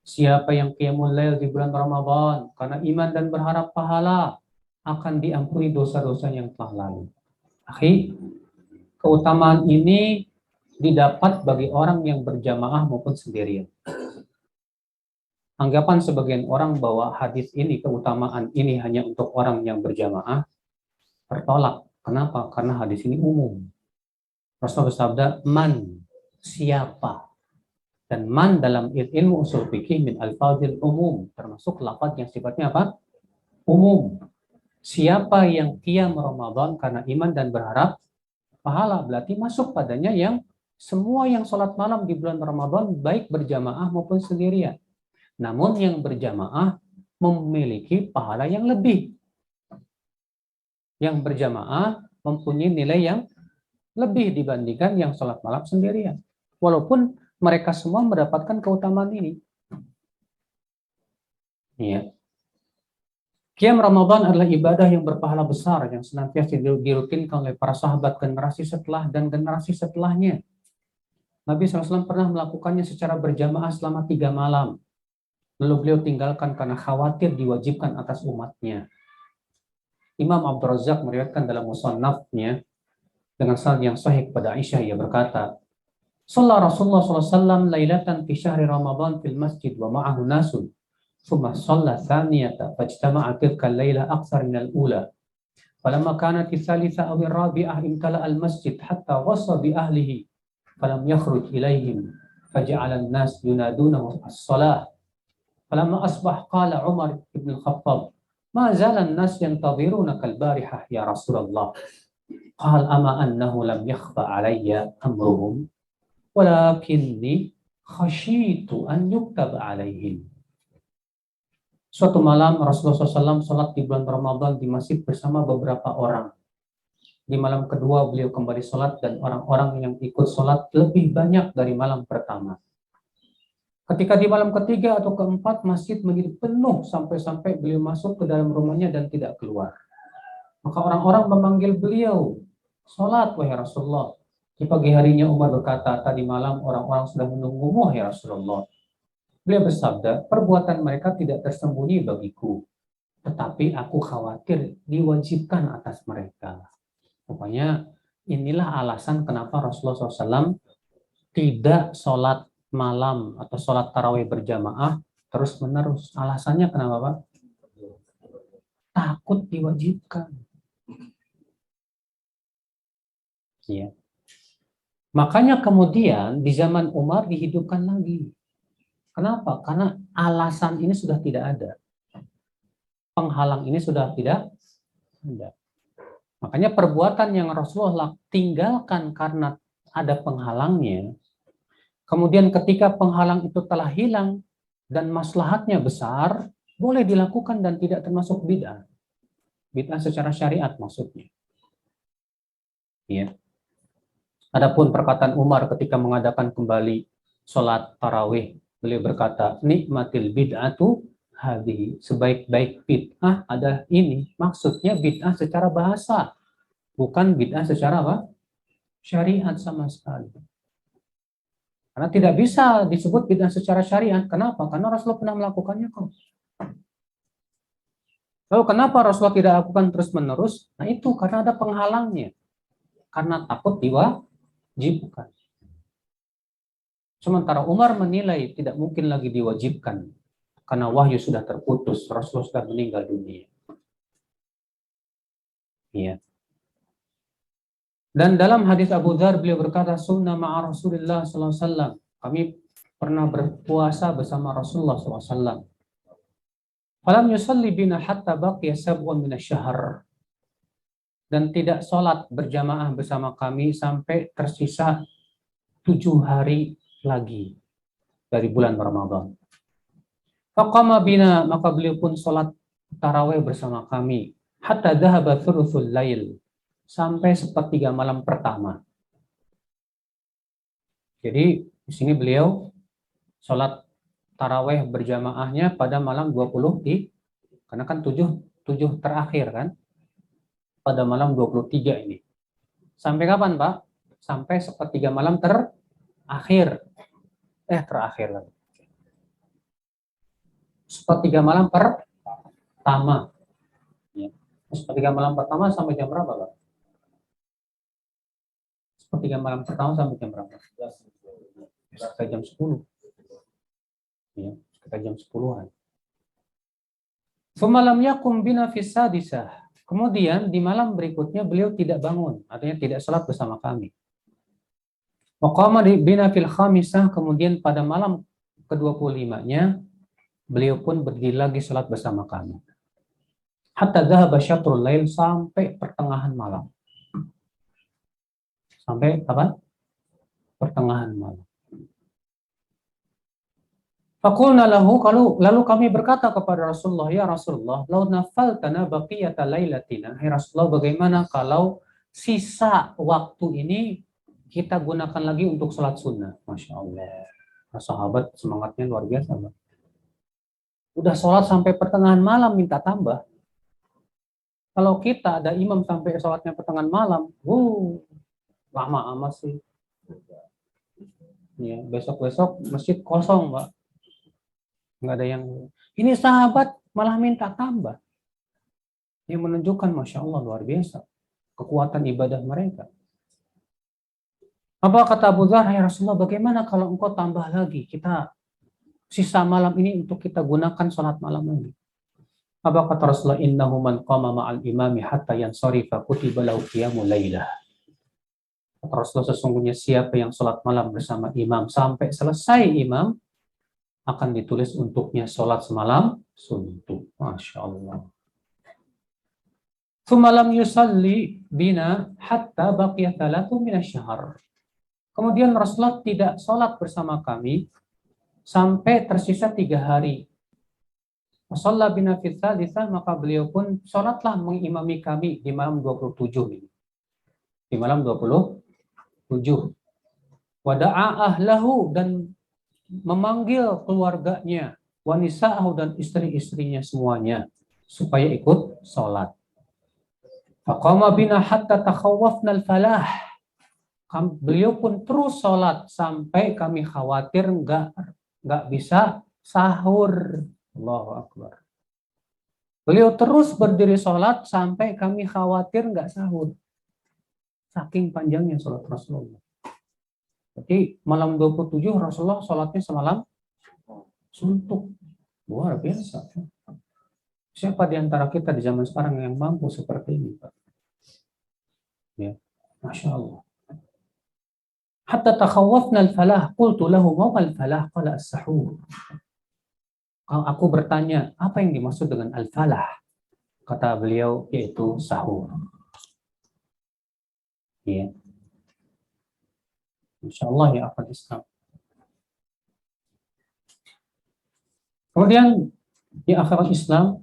Siapa yang qiyamul lail di bulan Ramadan karena iman dan berharap pahala, akan diampuni dosa-dosa yang telah lalu. Akhi, keutamaan ini didapat bagi orang yang berjamaah maupun sendirian. Anggapan sebagian orang bahwa hadis ini, keutamaan ini hanya untuk orang yang berjamaah, tertolak. Kenapa? Karena hadis ini umum. Rasulullah bersabda, man, siapa. Dan man dalam ilmu usul fikih min al-fadhil umum, termasuk lafaz yang sifatnya apa? Umum. Siapa yang qiyam Ramadan karena iman dan berharap pahala, berarti masuk padanya yang semua yang sholat malam di bulan Ramadan, baik berjamaah maupun sendirian. Namun yang berjamaah memiliki pahala yang lebih. Yang berjamaah mempunyai nilai yang lebih dibandingkan yang sholat malam sendirian. Walaupun mereka semua mendapatkan keutamaan ini. Ya. Qiyam Ramadan adalah ibadah yang berpahala besar yang senantiasa dirutinkan oleh para sahabat generasi setelah dan generasi setelahnya. Nabi SAW pernah melakukannya secara berjamaah selama 3 malam. Lalu beliau tinggalkan karena khawatir diwajibkan atas umatnya. Imam Abdul Razak meriwayatkan dalam musannafnya dengan sanad yang sahih kepada Aisyah, ia berkata, "Shalla Rasulullah SAW lailatan fi syahri Ramadan fil masjid wa ma'ahu nasun. ثم صلى ثانية فاجتمع تلك الليلة أكثر من الأولى فلما كانت الثالثة أو الرابعة امتلأ المسجد حتى وصى بأهله فلم يخرج إليهم فجعل الناس ينادونه الصلاة فلما أصبح قال عمر بن الخطاب ما زال الناس ينتظرونك البارحة يا رسول الله قال أما أنه لم يخفى علي أمرهم ولكني خشيت أن يكتب عليهم." Suatu malam Rasulullah SAW sholat di bulan Ramadan di masjid bersama beberapa orang. Di malam kedua beliau kembali sholat dan orang-orang yang ikut sholat lebih banyak dari malam pertama. Ketika di malam ketiga atau keempat masjid menjadi penuh sampai-sampai beliau masuk ke dalam rumahnya dan tidak keluar. Maka orang-orang memanggil beliau, "Sholat wahai Rasulullah." Di pagi harinya Umar berkata, "Tadi malam orang-orang sudah menunggumu wahai Rasulullah." Beliau bersabda, "Perbuatan mereka tidak tersembunyi bagiku, tetapi aku khawatir diwajibkan atas mereka." Pokoknya inilah alasan kenapa Rasulullah SAW tidak sholat malam atau sholat tarawih berjamaah terus menerus. Alasannya kenapa, Pak? Takut diwajibkan. Ya. Makanya kemudian di zaman Umar dihidupkan lagi. Kenapa? Karena alasan ini sudah tidak ada. Penghalang ini sudah tidak ada. Makanya perbuatan yang Rasulullah tinggalkan karena ada penghalangnya, kemudian ketika penghalang itu telah hilang dan maslahatnya besar, boleh dilakukan dan tidak termasuk bid'ah. Bid'ah secara syariat maksudnya. Ya. Adapun perkataan Umar ketika mengadakan kembali sholat tarawih, beliau berkata, "Nikmatil bid'atu hadhihi." Sebaik-baik bid'ah ada ini. Maksudnya bid'ah secara bahasa, bukan bid'ah secara apa? Syariat sama sekali. Karena tidak bisa disebut bid'ah secara syariat. Kenapa? Karena Rasulullah pernah melakukannya kok. Lalu kenapa Rasulullah tidak lakukan terus-menerus? Nah itu karena ada penghalangnya. Karena takut diwajibkan. Sementara Umar menilai tidak mungkin lagi diwajibkan karena wahyu sudah terputus, Rasulullah sudah meninggal dunia. Iya. Dan dalam hadis Abu Dzar beliau berkata, "Sunnah ma'a Rasulullah sallallahu alaihi wasallam." Kami pernah berpuasa bersama Rasulullah sallallahu alaihi wasallam. Falam yusalli bina hatta baqiya sab'un min asy-syahr. Dan tidak sholat berjamaah bersama kami sampai tersisa 7 hari lagi dari bulan Ramadan. Faqama bina, maka beliau pun sholat tarawih bersama kami. Hatta dhahaba thuluthul lail, sampai sepertiga malam pertama. Jadi di sini beliau sholat tarawih berjamaahnya pada malam 20 karena kan 7 terakhir kan, pada malam 23 ini. Sampai kapan, Pak? Sampai sepertiga malam terakhir. Terakhir. Sepertiga malam pertama. Ya. Sepertiga malam pertama sampai jam berapa, Pak? Sepertiga malam pertama sampai jam berapa? Sekitar jam 10. Ya, sekitar jam 10-an. Famalam yakum bina fis sadisah. Kemudian di malam berikutnya beliau tidak bangun, artinya tidak sholat bersama kami. Waqama bina fil khamisah, kemudian pada malam ke-25-nya beliau pun berdiri lagi sholat bersama kami. Hatta dhahaba syatrul lail, sampai pertengahan malam. Sampai kapan? Pertengahan malam. Faqulna lahu, lalu kami berkata kepada Rasulullah, "Ya Rasulullah, law nafaltana baqiyata lailatina." Hai Rasulullah, bagaimana kalau sisa waktu ini kita gunakan lagi untuk sholat sunnah? Masya Allah. Nah, sahabat semangatnya luar biasa. Udah sholat sampai pertengahan malam minta tambah. Kalau kita ada imam sampai sholatnya pertengahan malam, lama amat sih. Ya, besok-besok masjid kosong, Pak. Nggak ada yang. Ini sahabat malah minta tambah. Yang menunjukkan, Masya Allah, luar biasa. Kekuatan ibadah mereka. Apa kata Abu Dzar, ya Rasulullah, bagaimana kalau engkau tambah lagi? Kita sisa malam ini untuk kita gunakan sholat malam lagi. Apa kata Rasulullah, innahu man qama ma'al imami hatta yansarifa kutiba lahu qiyamul lailah. Kata Rasulullah, sesungguhnya siapa yang sholat malam bersama imam sampai selesai imam, akan ditulis untuknya sholat semalam suntuk. Masya Allah. Thumalam yusalli bina hatta baqiyat thalathu minasyahr. Kemudian Rasulullah tidak sholat bersama kami sampai tersisa 3 hari. Shalla bina fi tsalitsah, maka beliau pun sholatlah mengimami kami di malam 27 ini. Di malam 27. Wada'a ahlahu, dan memanggil keluarganya, wanisa'ahu, dan istri-istrinya semuanya supaya ikut sholat. Faqama bina hatta takhawwafna al-falah. Beliau pun terus sholat sampai kami khawatir nggak bisa sahur. Allahu Akbar. Beliau terus berdiri sholat sampai kami khawatir nggak sahur. Saking panjangnya sholat Rasulullah. Jadi malam 27 Rasulullah sholatnya semalam suntuk. Luar biasa. Siapa di antara kita di zaman sekarang yang mampu seperti ini, Pak? Ya, Masya Allah. Hatta takhawwafna al-falah, qultu lahu ma al-falah, qala as-sahur. Aku bertanya, apa yang dimaksud dengan al-falah? Kata beliau, yaitu sahur. Ya. Insya Allah ya akhwat Islam. Kemudian di akhwat Islam,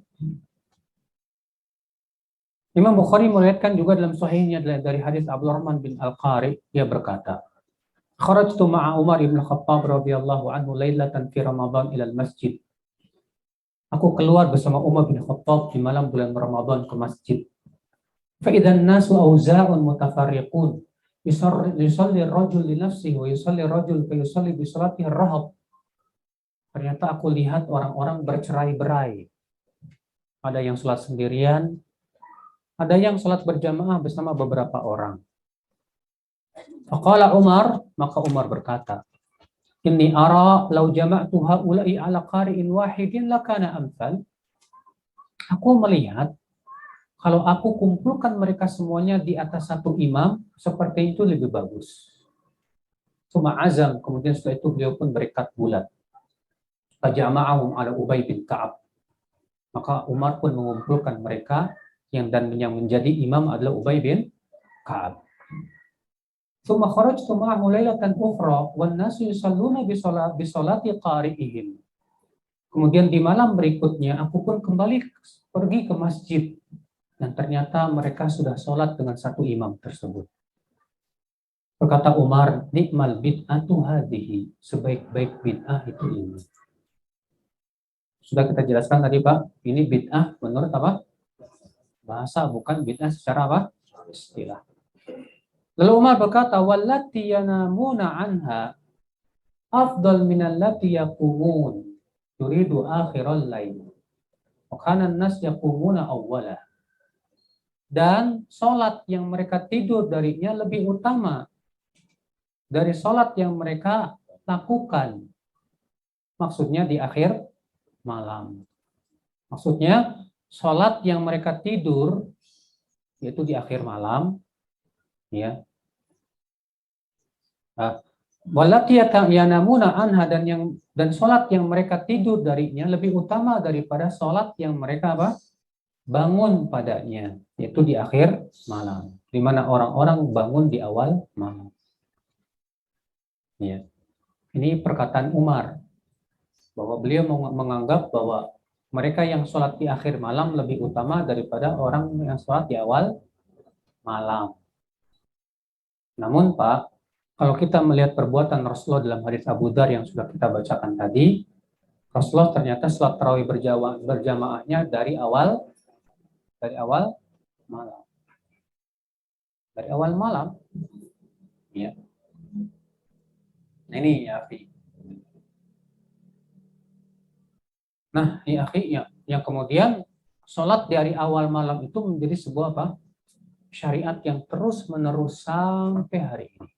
Imam Bukhari meriwayatkan juga dalam sahihnya dari hadis Abdurrahman bin Al-Qari, dia berkata, kharajtu ma'a Umar ibn Khattab radhiyallahu anhu lailatan fi Ramadan ila al-masjid. Aku keluar bersama Umar bin Khattab di malam bulan Ramadan ke masjid. Fa idzan nasu auza'un mutafarriqun. Yusalli ar-rajul li nafsihi wa yusalli ar-rajul fa yusalli bi salatihi ar-rahab. Ternyata aku lihat orang-orang bercerai-berai. Ada yang salat sendirian, ada yang salat berjamaah bersama beberapa orang. Faqala Umar, maka Umar berkata, inni ara law jama'tu haula'i ala qari'in wahidin lakana amsal. Aku melihat kalau aku kumpulkan mereka semuanya di atas satu imam, seperti itu lebih bagus. Suma azam, kemudian setelah itu beliau pun berikat bulat. Fajama'ahum ala Ubay bin Ka'ab. Maka Umar pun mengumpulkan mereka yang menjadi imam adalah Ubay bin Ka'ab. Tsumma kharajtu ma'ahu lailatan ukhra wan nasu yusalluna bi salati qari'ihim. Kemudian di malam berikutnya aku pun kembali pergi ke masjid dan ternyata mereka sudah sholat dengan satu imam tersebut. Berkata Umar, nikmal bid'atu hadhihi, sebaik-baik bid'ah itu ini. Sudah kita jelaskan tadi Pak, ini bid'ah menurut apa? Bahasa, bukan bid'ah secara apa? Istilah. Lalu Umar berkata, wallati yanamuna anha afdal minallati yaqumun yuridu akhiral lail. Wa kana an-nas yaqumuna awwalah. Dan salat yang mereka tidur darinya lebih utama dari salat yang mereka lakukan. Maksudnya di akhir malam. Maksudnya salat yang mereka tidur yaitu di akhir malam, ya. Walati yanamuna anha, dan salat yang mereka tidur darinya lebih utama daripada salat yang mereka apa? Bangun padanya, yaitu di akhir malam, di mana orang-orang bangun di awal malam. Ya. Ini perkataan Umar bahwa beliau menganggap bahwa mereka yang sholat di akhir malam lebih utama daripada orang yang sholat di awal malam. Namun Pak, kalau kita melihat perbuatan Rasulullah dalam hadis Abu Dzar yang sudah kita bacakan tadi, Rasulullah ternyata sholat tarawih berjamaahnya dari awal malam. Dari awal malam, ya. Nah, ini ya, Fi. Nah, ya, Fi, ya. Yang kemudian sholat dari awal malam itu menjadi sebuah apa? Syariat yang terus menerus sampai hari ini.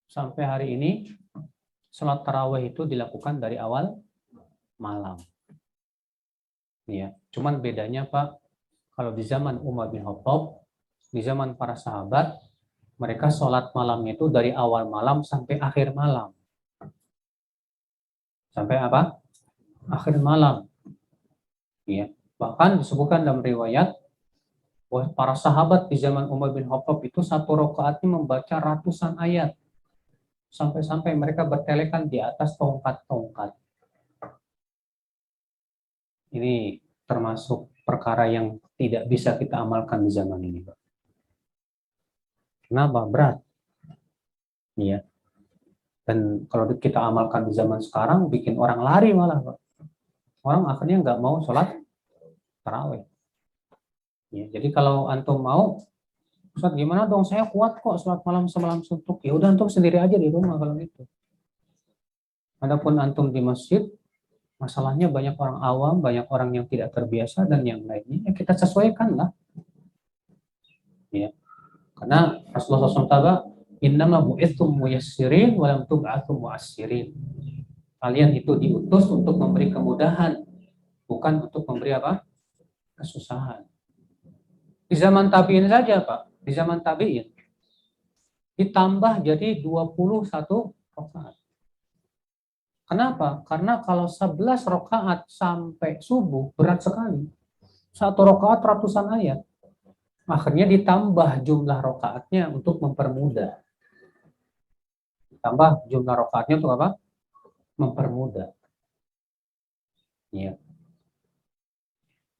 Sampai hari ini, sholat tarawih itu dilakukan dari awal malam. Ya, cuman bedanya Pak, kalau di zaman Umar bin Khattab, di zaman para sahabat, mereka sholat malamnya itu dari awal malam sampai akhir malam. Sampai apa? Akhir malam. Ya. Bahkan disebutkan dalam riwayat bahwa para sahabat di zaman Umar bin Khattab itu satu rakaatnya membaca ratusan ayat. Sampai-sampai mereka bertelekan di atas tongkat-tongkat. Ini termasuk perkara yang tidak bisa kita amalkan di zaman ini, Pak. Kenapa? Berat. Iya. Dan kalau kita amalkan di zaman sekarang, bikin orang lari malah, Pak. Orang akhirnya nggak mau sholat tarawih. Ya, jadi kalau antum mau, Ustaz gimana dong? Saya kuat kok sholat malam semalam suntuk. Ya udah antum sendiri aja di rumah kalau gitu. Adapun antum di masjid, masalahnya banyak orang awam, banyak orang yang tidak terbiasa dan yang lainnya. Ya kita sesuaikan lah. Ya. Karena Rasulullah SAW innama bu'ithum muyassirin wa lam tub'atsum mu'assirin. Kalian itu diutus untuk memberi kemudahan, bukan untuk memberi apa? Kesusahan. Di zaman tabi'in saja, Pak. Di zaman tabi'in ditambah jadi 21 rakaat. Kenapa? Karena kalau 11 rakaat sampai subuh berat sekali. Satu rakaat ratusan ayat. Akhirnya ditambah jumlah rakaatnya untuk mempermudah. Ditambah jumlah rakaatnya untuk apa? Mempermudah. Ya.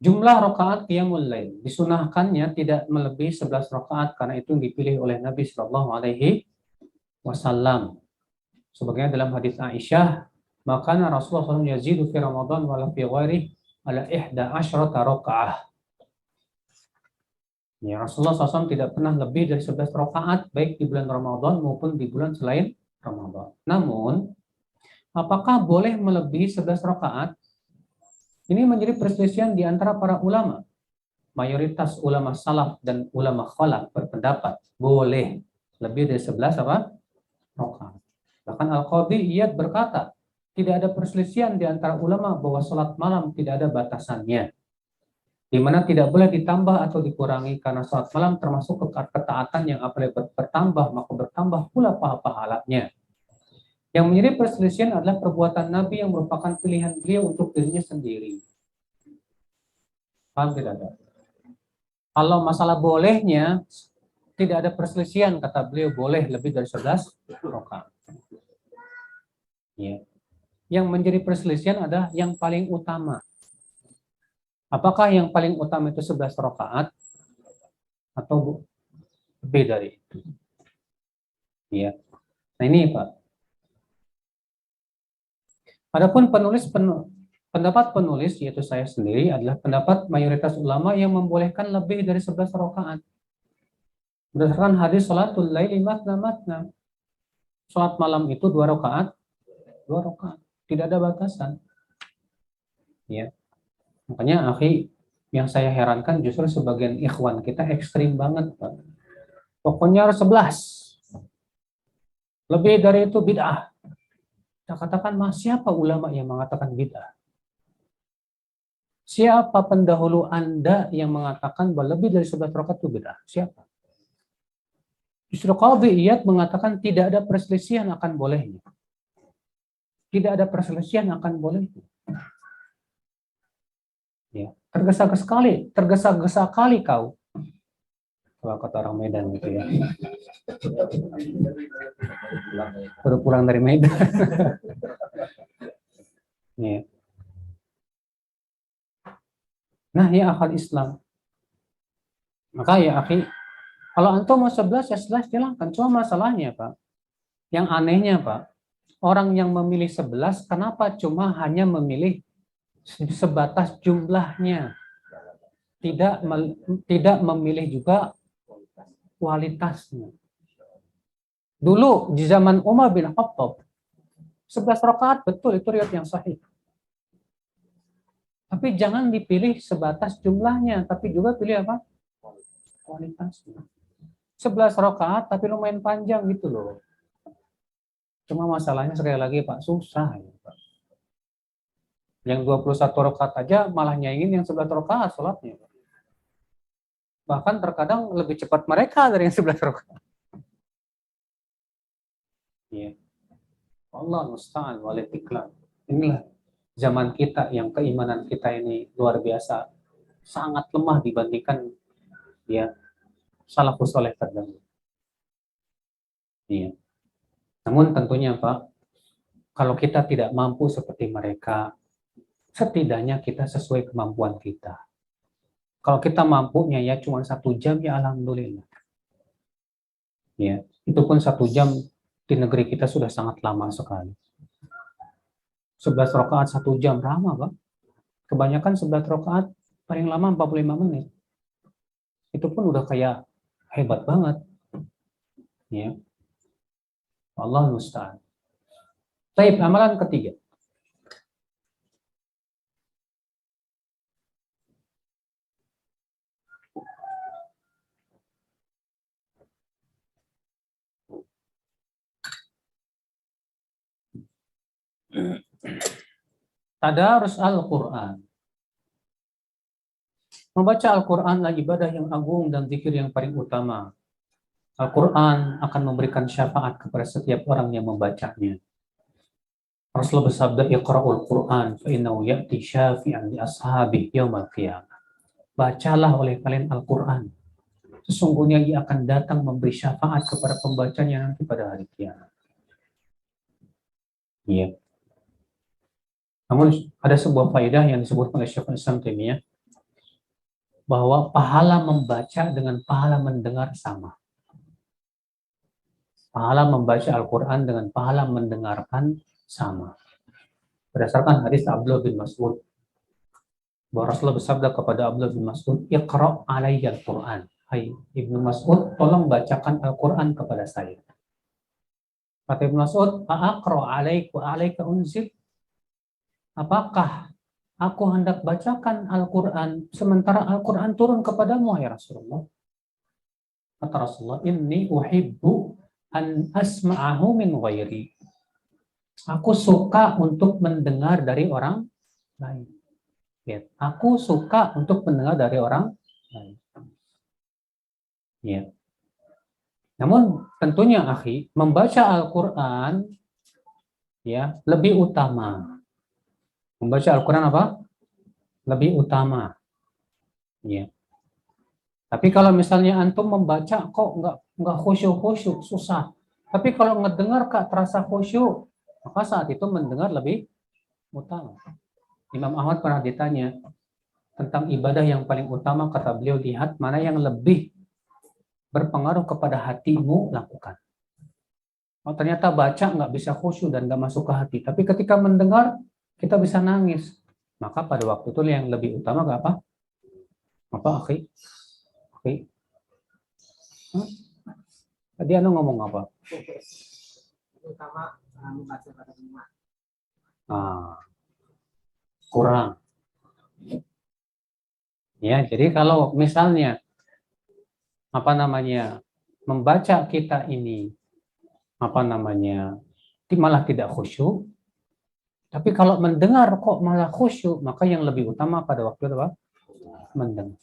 Jumlah rakaat qiyamul lail disunahkannya tidak melebihi 11 rakaat karena itu dipilih oleh Nabi Shallallahu alaihi wasallam. Sebagaimana dalam hadis Aisyah, maka Rasulullah SAW yazidu fi Ramadan wala fi ghairihi ala 11 rakaat. Ya, Rasulullah SAW tidak pernah lebih dari 11 rakaat baik di bulan Ramadan maupun di bulan selain Ramadan. Namun, apakah boleh melebihi 11 rakaat? Ini menjadi perselisihan di antara para ulama. Mayoritas ulama salaf dan ulama khalaf berpendapat boleh lebih dari 11 apa? Rakaat. Bahkan Al-Qadhi Iyad berkata, tidak ada perselisihan di antara ulama bahwa salat malam tidak ada batasannya, di mana tidak boleh ditambah atau dikurangi karena salat malam termasuk ketaatan yang apabila bertambah maka bertambah pula pahalanya. Yang menjadi perselisihan adalah perbuatan Nabi yang merupakan pilihan beliau untuk dirinya sendiri. Paham tidak ada? Kalau masalah bolehnya tidak ada perselisihan, kata beliau boleh lebih dari 11 rakaat. Ya. Yang menjadi perselisihan adalah yang paling utama. Apakah yang paling utama itu 11 rakaat atau lebih dari itu? Ya. Nah ini Pak. Adapun pendapat penulis yaitu saya sendiri adalah pendapat mayoritas ulama yang membolehkan lebih dari 11 rakaat. Berdasarkan hadis salatul laili matna matna. Salat malam itu 2 rakaat, 2 rakaat. Tidak ada batasan. Ya. Makanya akhi, yang saya herankan justru sebagian ikhwan kita ekstrim banget, Pak. Pokoknya harus 11. Lebih dari itu bid'ah. Kita katakan, siapa ulama yang mengatakan bid'ah? Siapa pendahulu Anda yang mengatakan bahwa lebih dari 11 rakaat itu bid'ah? Siapa? Justru Qadhi Iyad mengatakan tidak ada perselisihan akan bolehnya. Tidak ada perselisihan akan bolehnya. Ya, tergesa-gesa kali kau. Kalau kata orang Medan gitu ya. Baru pulang dari Medan. Ya. Nah, ya akal Islam. Maka ya akhi, kalau antum mau 11 ya 11 silahkan. Cuma masalahnya Pak, yang anehnya Pak, orang yang memilih 11 kenapa cuma hanya memilih sebatas jumlahnya? tidak memilih juga kualitasnya. Dulu di zaman Umar bin Khattab 11 rakaat, betul itu riwayat yang sahih. Tapi jangan dipilih sebatas jumlahnya, tapi juga pilih apa? Kualitasnya. 11 rakaat tapi lumayan panjang gitu loh. Cuma masalahnya sekali lagi Pak, susah ya, Pak. Yang 21 rakaat aja malah nyaingin yang 11 rakaat sholatnya. Bahkan terkadang lebih cepat mereka dari yang 11 rakaat. Iya. Allah musta'an walitiklan. Inilah zaman kita yang keimanan kita ini luar biasa. Sangat lemah dibandingkan ya salafus saleh terdahulu. Iya. Namun tentunya Pak, kalau kita tidak mampu seperti mereka, setidaknya kita sesuai kemampuan kita. Kalau kita mampunya ya cuma 1 jam ya alhamdulillah. Ya, itu pun 1 jam di negeri kita sudah sangat lama sekali. 11 rakaat 1 jam lama, Pak. Kebanyakan 11 rakaat paling lama 45 menit. Itu pun udah kayak hebat banget. Ya. Allah musta'an. Baik, amalan ketiga. Tadarus Al-Quran. Membaca Al-Quran adalah ibadah yang agung dan zikir yang paling utama. Al-Quran akan memberikan syafaat kepada setiap orang yang membacanya. Rasulullah bersabda, "Iqra'ul Quran fa innahu ya'ti syafi'an li ashabihi yaumil qiyamah." Bacalah oleh kalian Al-Quran. Sesungguhnya ia akan datang memberi syafaat kepada pembacanya nanti pada hari kiamat. Iya. Namun ada sebuah faedah yang disebut oleh Syekhul Islam Taimiyah bahwa pahala membaca dengan pahala mendengar sama. Pahala membaca Al-Quran dengan pahala mendengarkan sama. Berdasarkan hadis Abdullah bin Mas'ud, bahwa Rasulullah bersabda kepada Abdullah bin Mas'ud, "Iqra' alayya Al-Quran." Hai Ibnu Mas'ud, tolong bacakan Al-Quran kepada saya. Kata Ibnu Mas'ud, "Aqra' alayka unzil?" Apakah aku hendak bacakan Al-Quran sementara Al-Quran turun kepadamu, ya Rasulullah? Kata Rasulullah, "Inni uhibbu an asma'ahu min ghairi." Aku suka untuk mendengar dari orang lain. Ya. Aku suka untuk mendengar dari orang lain. Ya. Namun tentunya akhi, membaca Al-Quran ya lebih utama. Membaca Al-Quran apa? Lebih utama. Ya. Tapi kalau misalnya antum membaca kok nggak khusyuk, susah. Tapi kalau ngedengar kak terasa khusyuk, maka saat itu mendengar lebih utama. Imam Ahmad pernah ditanya tentang ibadah yang paling utama, kata beliau, lihat mana yang lebih berpengaruh kepada hatimu, lakukan. Oh, ternyata baca nggak bisa khusyuk dan nggak masuk ke hati. Tapi ketika mendengar, kita bisa nangis. Maka pada waktu itu yang lebih utama nggak apa? Apa, akhi? Akhi? Hah? Tadi anu ngomong apa? Utama membaca pada rumah. Kurang. Ya, jadi kalau misalnya apa namanya membaca kita ini apa namanya malah tidak khusyuk, tapi kalau mendengar kok malah khusyuk, maka yang lebih utama pada waktu itu apa? Mendengar.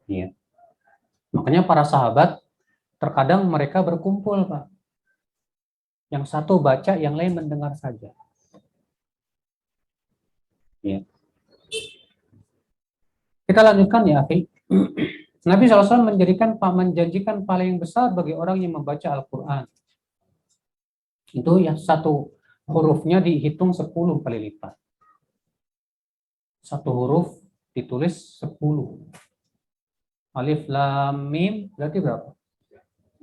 Ya. Makanya para sahabat terkadang mereka berkumpul, Pak. Yang satu baca, yang lain mendengar saja. Ya. Kita lanjutkan ya, Akhi. Nabi SAW menjanjikan paling besar bagi orang yang membaca Al-Quran. Itu ya satu hurufnya dihitung 10 kali lipat. Satu huruf ditulis 10. Alif lam mim berarti berapa?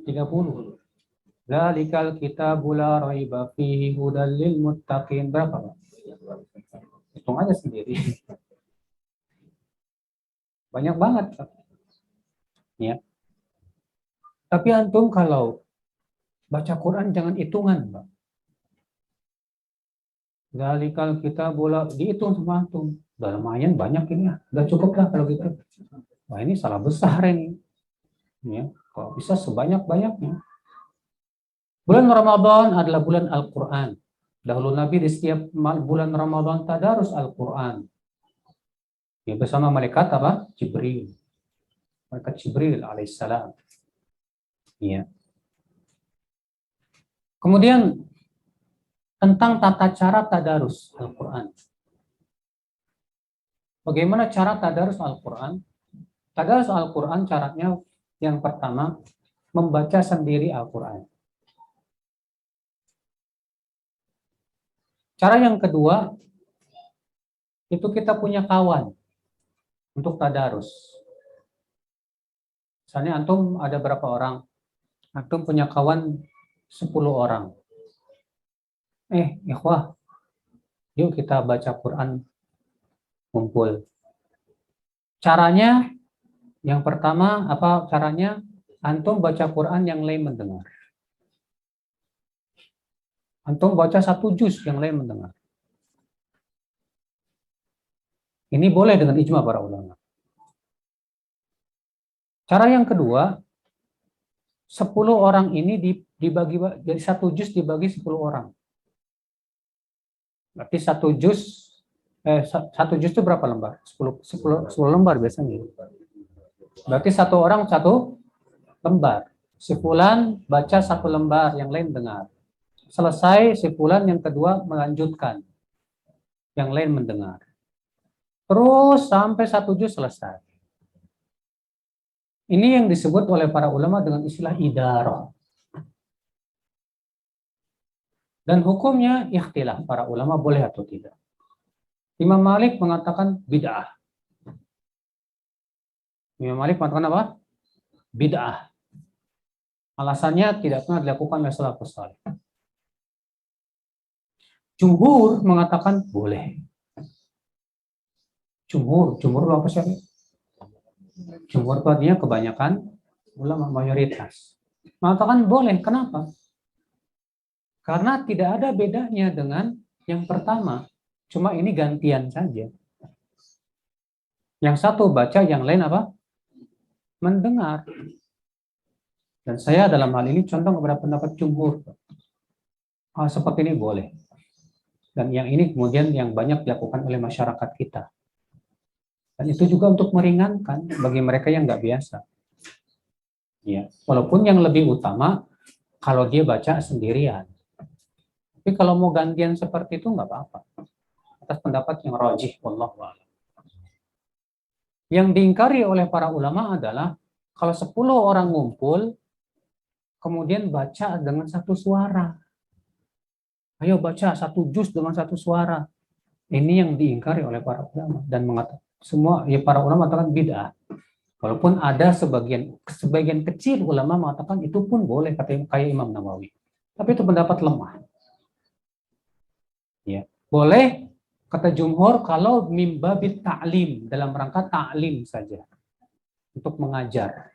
30. Dzalikal kitabul la raiba fihi hudal lil muttaqin. Berapa, Pak? Hitung aja sendiri. Banyak banget. Ya. Tapi antum kalau baca Quran jangan hitungan, Pak. Dalikal kita bola dihitung sama antum. Udah lumayan banyak ini ya. Udah cukup lah kalau gitu. Wah ini salah besar ini. Ya, kalau bisa sebanyak-banyaknya. Bulan Ramadan adalah bulan Al-Quran. Dahulu Nabi di setiap bulan Ramadan tadarus Al-Quran. Ya, bersama malaikat apa? Jibril. Malaikat Jibril alaihissalam. Ya. Kemudian tentang tata cara tadarus Al-Quran. Bagaimana cara tadarus Al-Quran? Tadarus Al-Quran caranya yang pertama, membaca sendiri Al-Quran. Cara yang kedua, itu kita punya kawan untuk tadarus. Misalnya antum ada berapa orang? Antum punya kawan 10 orang. Ikhwah, yuk kita baca Quran kumpul. Caranya, yang pertama, apa caranya? Antum baca Quran, yang lain mendengar. Antum baca 1 juz, yang lain mendengar. Ini boleh dengan ijma para ulama. Cara yang kedua, 10 orang ini dibagi jadi 1 juz dibagi 10 orang. Berarti 1 juz itu berapa lembar? 10 lembar biasanya. Berarti 1 orang 1 lembar. Si fulan baca 1 lembar, yang lain dengar. Selesai, si fulan yang kedua melanjutkan, yang lain mendengar. Terus sampai 1 juz selesai. Ini yang disebut oleh para ulama dengan istilah idarah. Dan hukumnya ikhtilaf, para ulama boleh atau tidak. Imam Malik mengatakan bid'ah. Imam Malik mengatakan apa? Bid'ah. Alasannya tidak pernah dilakukan oleh salafus saleh. Jumhur mengatakan boleh. Jumhur apa sih? Jumhur itu artinya kebanyakan ulama, mayoritas. Mengatakan boleh. Kenapa? Karena tidak ada bedanya dengan yang pertama. Cuma ini gantian saja. Yang satu baca, yang lain apa? Mendengar. Dan saya dalam hal ini condong kepada pendapat jumhur. Hal seperti ini boleh. Dan yang ini kemudian yang banyak dilakukan oleh masyarakat kita. Dan itu juga untuk meringankan bagi mereka yang nggak biasa. Ya, walaupun yang lebih utama kalau dia baca sendirian. Tapi kalau mau gantian seperti itu nggak apa-apa. Atas pendapat yang rajih, wallahu a'lam. Yang diingkari oleh para ulama adalah kalau 10 orang ngumpul, kemudian baca dengan 1 suara. Ayo baca 1 juz dengan 1 suara. Ini yang diingkari oleh para ulama dan mengatakan semua ya para ulama mengatakan bid'ah. Walaupun ada sebagian kecil ulama mengatakan itu pun boleh, kayak Imam Nawawi. Tapi itu pendapat lemah. Ya, boleh kata jumhur kalau mimbabit ta'lim, dalam rangka ta'lim saja, untuk mengajar.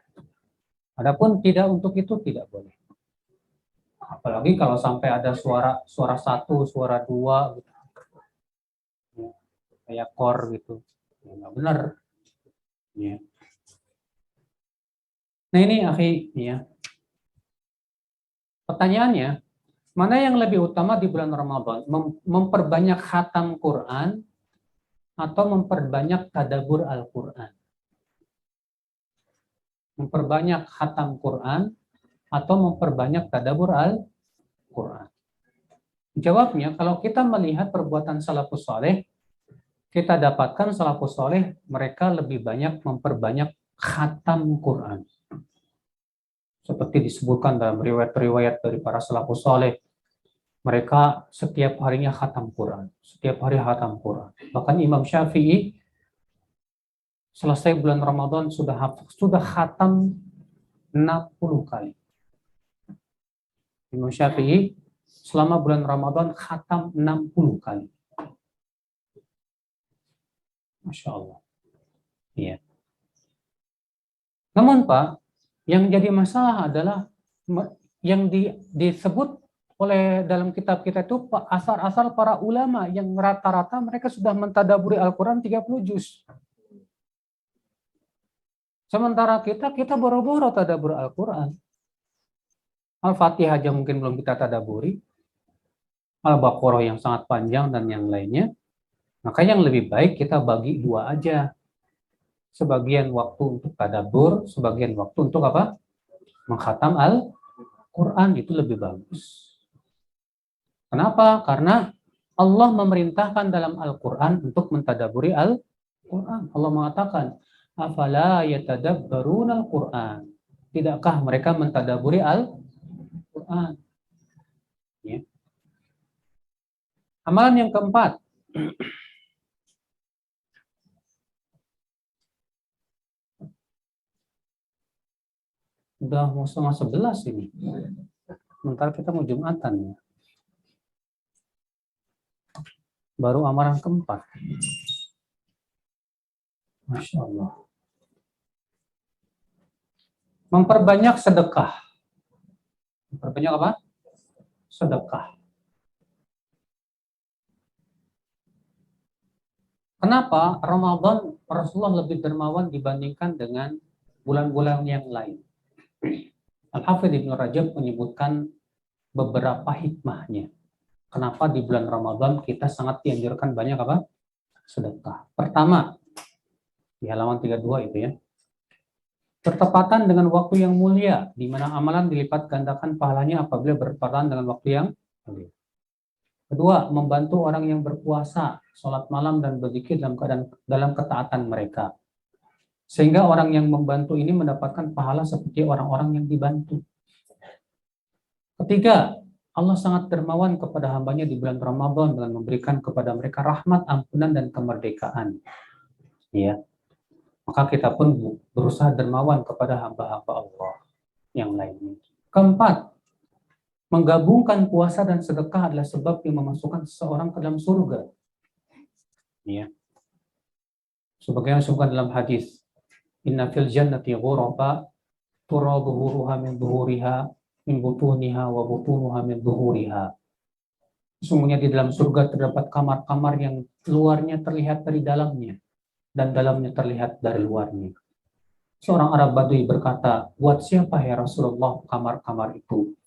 Adapun tidak untuk itu tidak boleh. Apalagi kalau sampai ada suara 1, suara 2 gitu. Ya, kayak kor gitu. Ya, nggak benar. Ya. Nah ini akhi, ya. Pertanyaannya, mana yang lebih utama di bulan Ramadan? Memperbanyak khatam Quran atau memperbanyak tadabbur Al-Quran? Memperbanyak khatam Quran atau memperbanyak tadabbur Al-Quran? Jawabnya, kalau kita melihat perbuatan salafus saleh, kita dapatkan salafus saleh mereka lebih banyak memperbanyak khatam Quran. Seperti disebutkan dalam riwayat-riwayat dari para salafus saleh, mereka setiap harinya khatam Quran, setiap hari khatam Quran. Bahkan Imam Syafi'i selesai bulan Ramadan sudah khatam 60 kali. Imam Syafi'i selama bulan Ramadan khatam 60 kali. Masya Allah. Iya. Namun Pak, yang jadi masalah adalah yang disebut oleh dalam kitab kita itu asal-asal para ulama yang rata-rata mereka sudah mentadaburi Al-Quran 30 juz. Sementara kita boro-boro tadabur Al-Quran. Al-Fatihah aja mungkin belum kita tadaburi. Al-Baqarah yang sangat panjang dan yang lainnya. Maka yang lebih baik kita bagi dua aja. Sebagian waktu untuk tadabur, sebagian waktu untuk apa? Mengkhatam Al-Quran, itu lebih bagus. Kenapa? Karena Allah memerintahkan dalam Al-Quran untuk mentadaburi Al-Quran. Allah mengatakan, afala yatadabbaruna Al-Quran. Tidakkah mereka mentadaburi Al-Quran? Ya. Amalan yang keempat. Udah mau 10:30 ini. Sementara kita mau Jumatan ya. Baru amalan keempat. Masya Allah. Memperbanyak sedekah. Memperbanyak apa? Sedekah. Kenapa Ramadan Rasulullah lebih dermawan dibandingkan dengan bulan-bulan yang lain? Al-Hafidz Ibnu Rajab menyebutkan beberapa hikmahnya. Kenapa di bulan Ramadan kita sangat dianjurkan banyak apa? Sedekah. Pertama, di halaman 32 itu ya. Bertepatan dengan waktu yang mulia, di mana amalan dilipat gandakan pahalanya apabila bertepatan dengan waktu yang mulia. Kedua, membantu orang yang berpuasa, sholat malam dan berzikir dalam ketaatan mereka. Sehingga orang yang membantu ini mendapatkan pahala seperti orang-orang yang dibantu. Ketiga, Allah sangat dermawan kepada hambanya di bulan Ramadan dengan memberikan kepada mereka rahmat, ampunan, dan kemerdekaan. Ya. Maka kita pun berusaha dermawan kepada hamba-hamba Allah yang lainnya. Keempat, menggabungkan puasa dan sedekah adalah sebab yang memasukkan seseorang ke dalam surga. Ya. Sebagaimana disebutkan dalam hadis, inna fil jannati ghuraba turabuhuruha min zuhuriha min butuniha wa butunuha min zuhuriha. Sesungguhnya di dalam surga terdapat kamar-kamar yang luarnya terlihat dari dalamnya dan dalamnya terlihat dari luarnya. Seorang Arab Badui berkata, buat siapa ya Rasulullah kamar-kamar itu?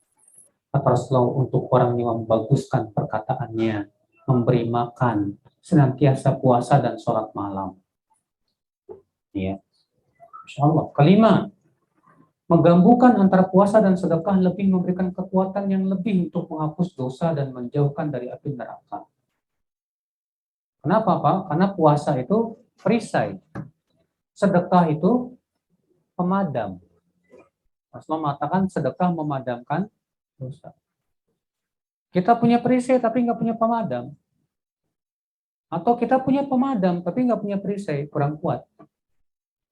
Kata Rasulullah, untuk orang yang membaguskan perkataannya, memberi makan, senantiasa puasa dan sholat malam. Ya, Masya Allah. Kelima, menggabungkan antara puasa dan sedekah lebih memberikan kekuatan yang lebih untuk menghapus dosa dan menjauhkan dari api neraka. Kenapa Pak? Karena puasa itu perisai, sedekah itu pemadam. Rasulullah mengatakan sedekah memadamkan dosa. Kita punya perisai tapi nggak punya pemadam. Atau kita punya pemadam tapi nggak punya perisai, kurang kuat.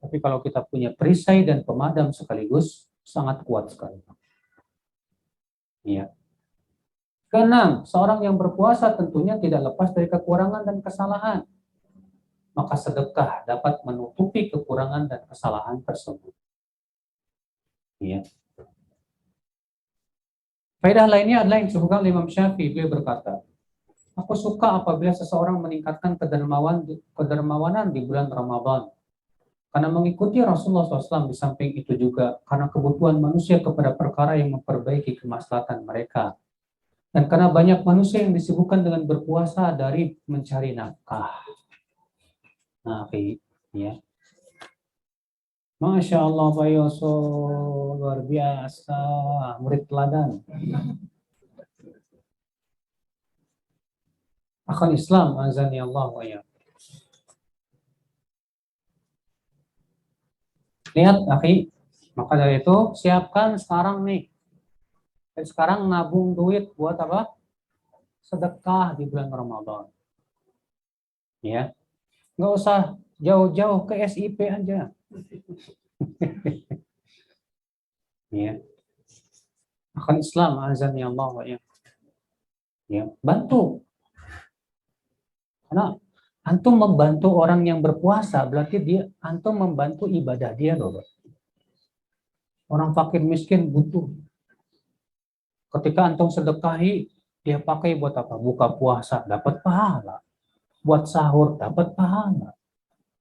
Tapi kalau kita punya perisai dan pemadam sekaligus, sangat kuat sekali. Ya. Keenam, seorang yang berpuasa tentunya tidak lepas dari kekurangan dan kesalahan. Maka sedekah dapat menutupi kekurangan dan kesalahan tersebut. Ya. Faedah lainnya adalah yang disebutkan Imam Syafi'i, beliau berkata, aku suka apabila seseorang meningkatkan kedermawanan di bulan Ramadan. Karena mengikuti Rasulullah SAW, di samping itu juga karena kebutuhan manusia kepada perkara yang memperbaiki kemaslahatan mereka. Dan karena banyak manusia yang disibukkan dengan berpuasa dari mencari nafkah. Nah, ya. Masya Allah, Pak Yoso, luar biasa, murid teladan. Akhul Islam, azani Allah wa ya. Lihat, akhi, maka dari itu siapkan sekarang nih. Dan sekarang nabung duit buat apa? Sedekah di bulan Ramadan. Ya, nggak usah jauh-jauh ke SIP aja. Ya. Akan Islam azan ya Allah wa ya. Ya, bantu. Karena antum membantu orang yang berpuasa berarti antum membantu ibadah dia loh. Orang fakir miskin butuh. Ketika antum sedekahi, dia pakai buat apa? Buka puasa, dapat pahala. Buat sahur, dapat pahala.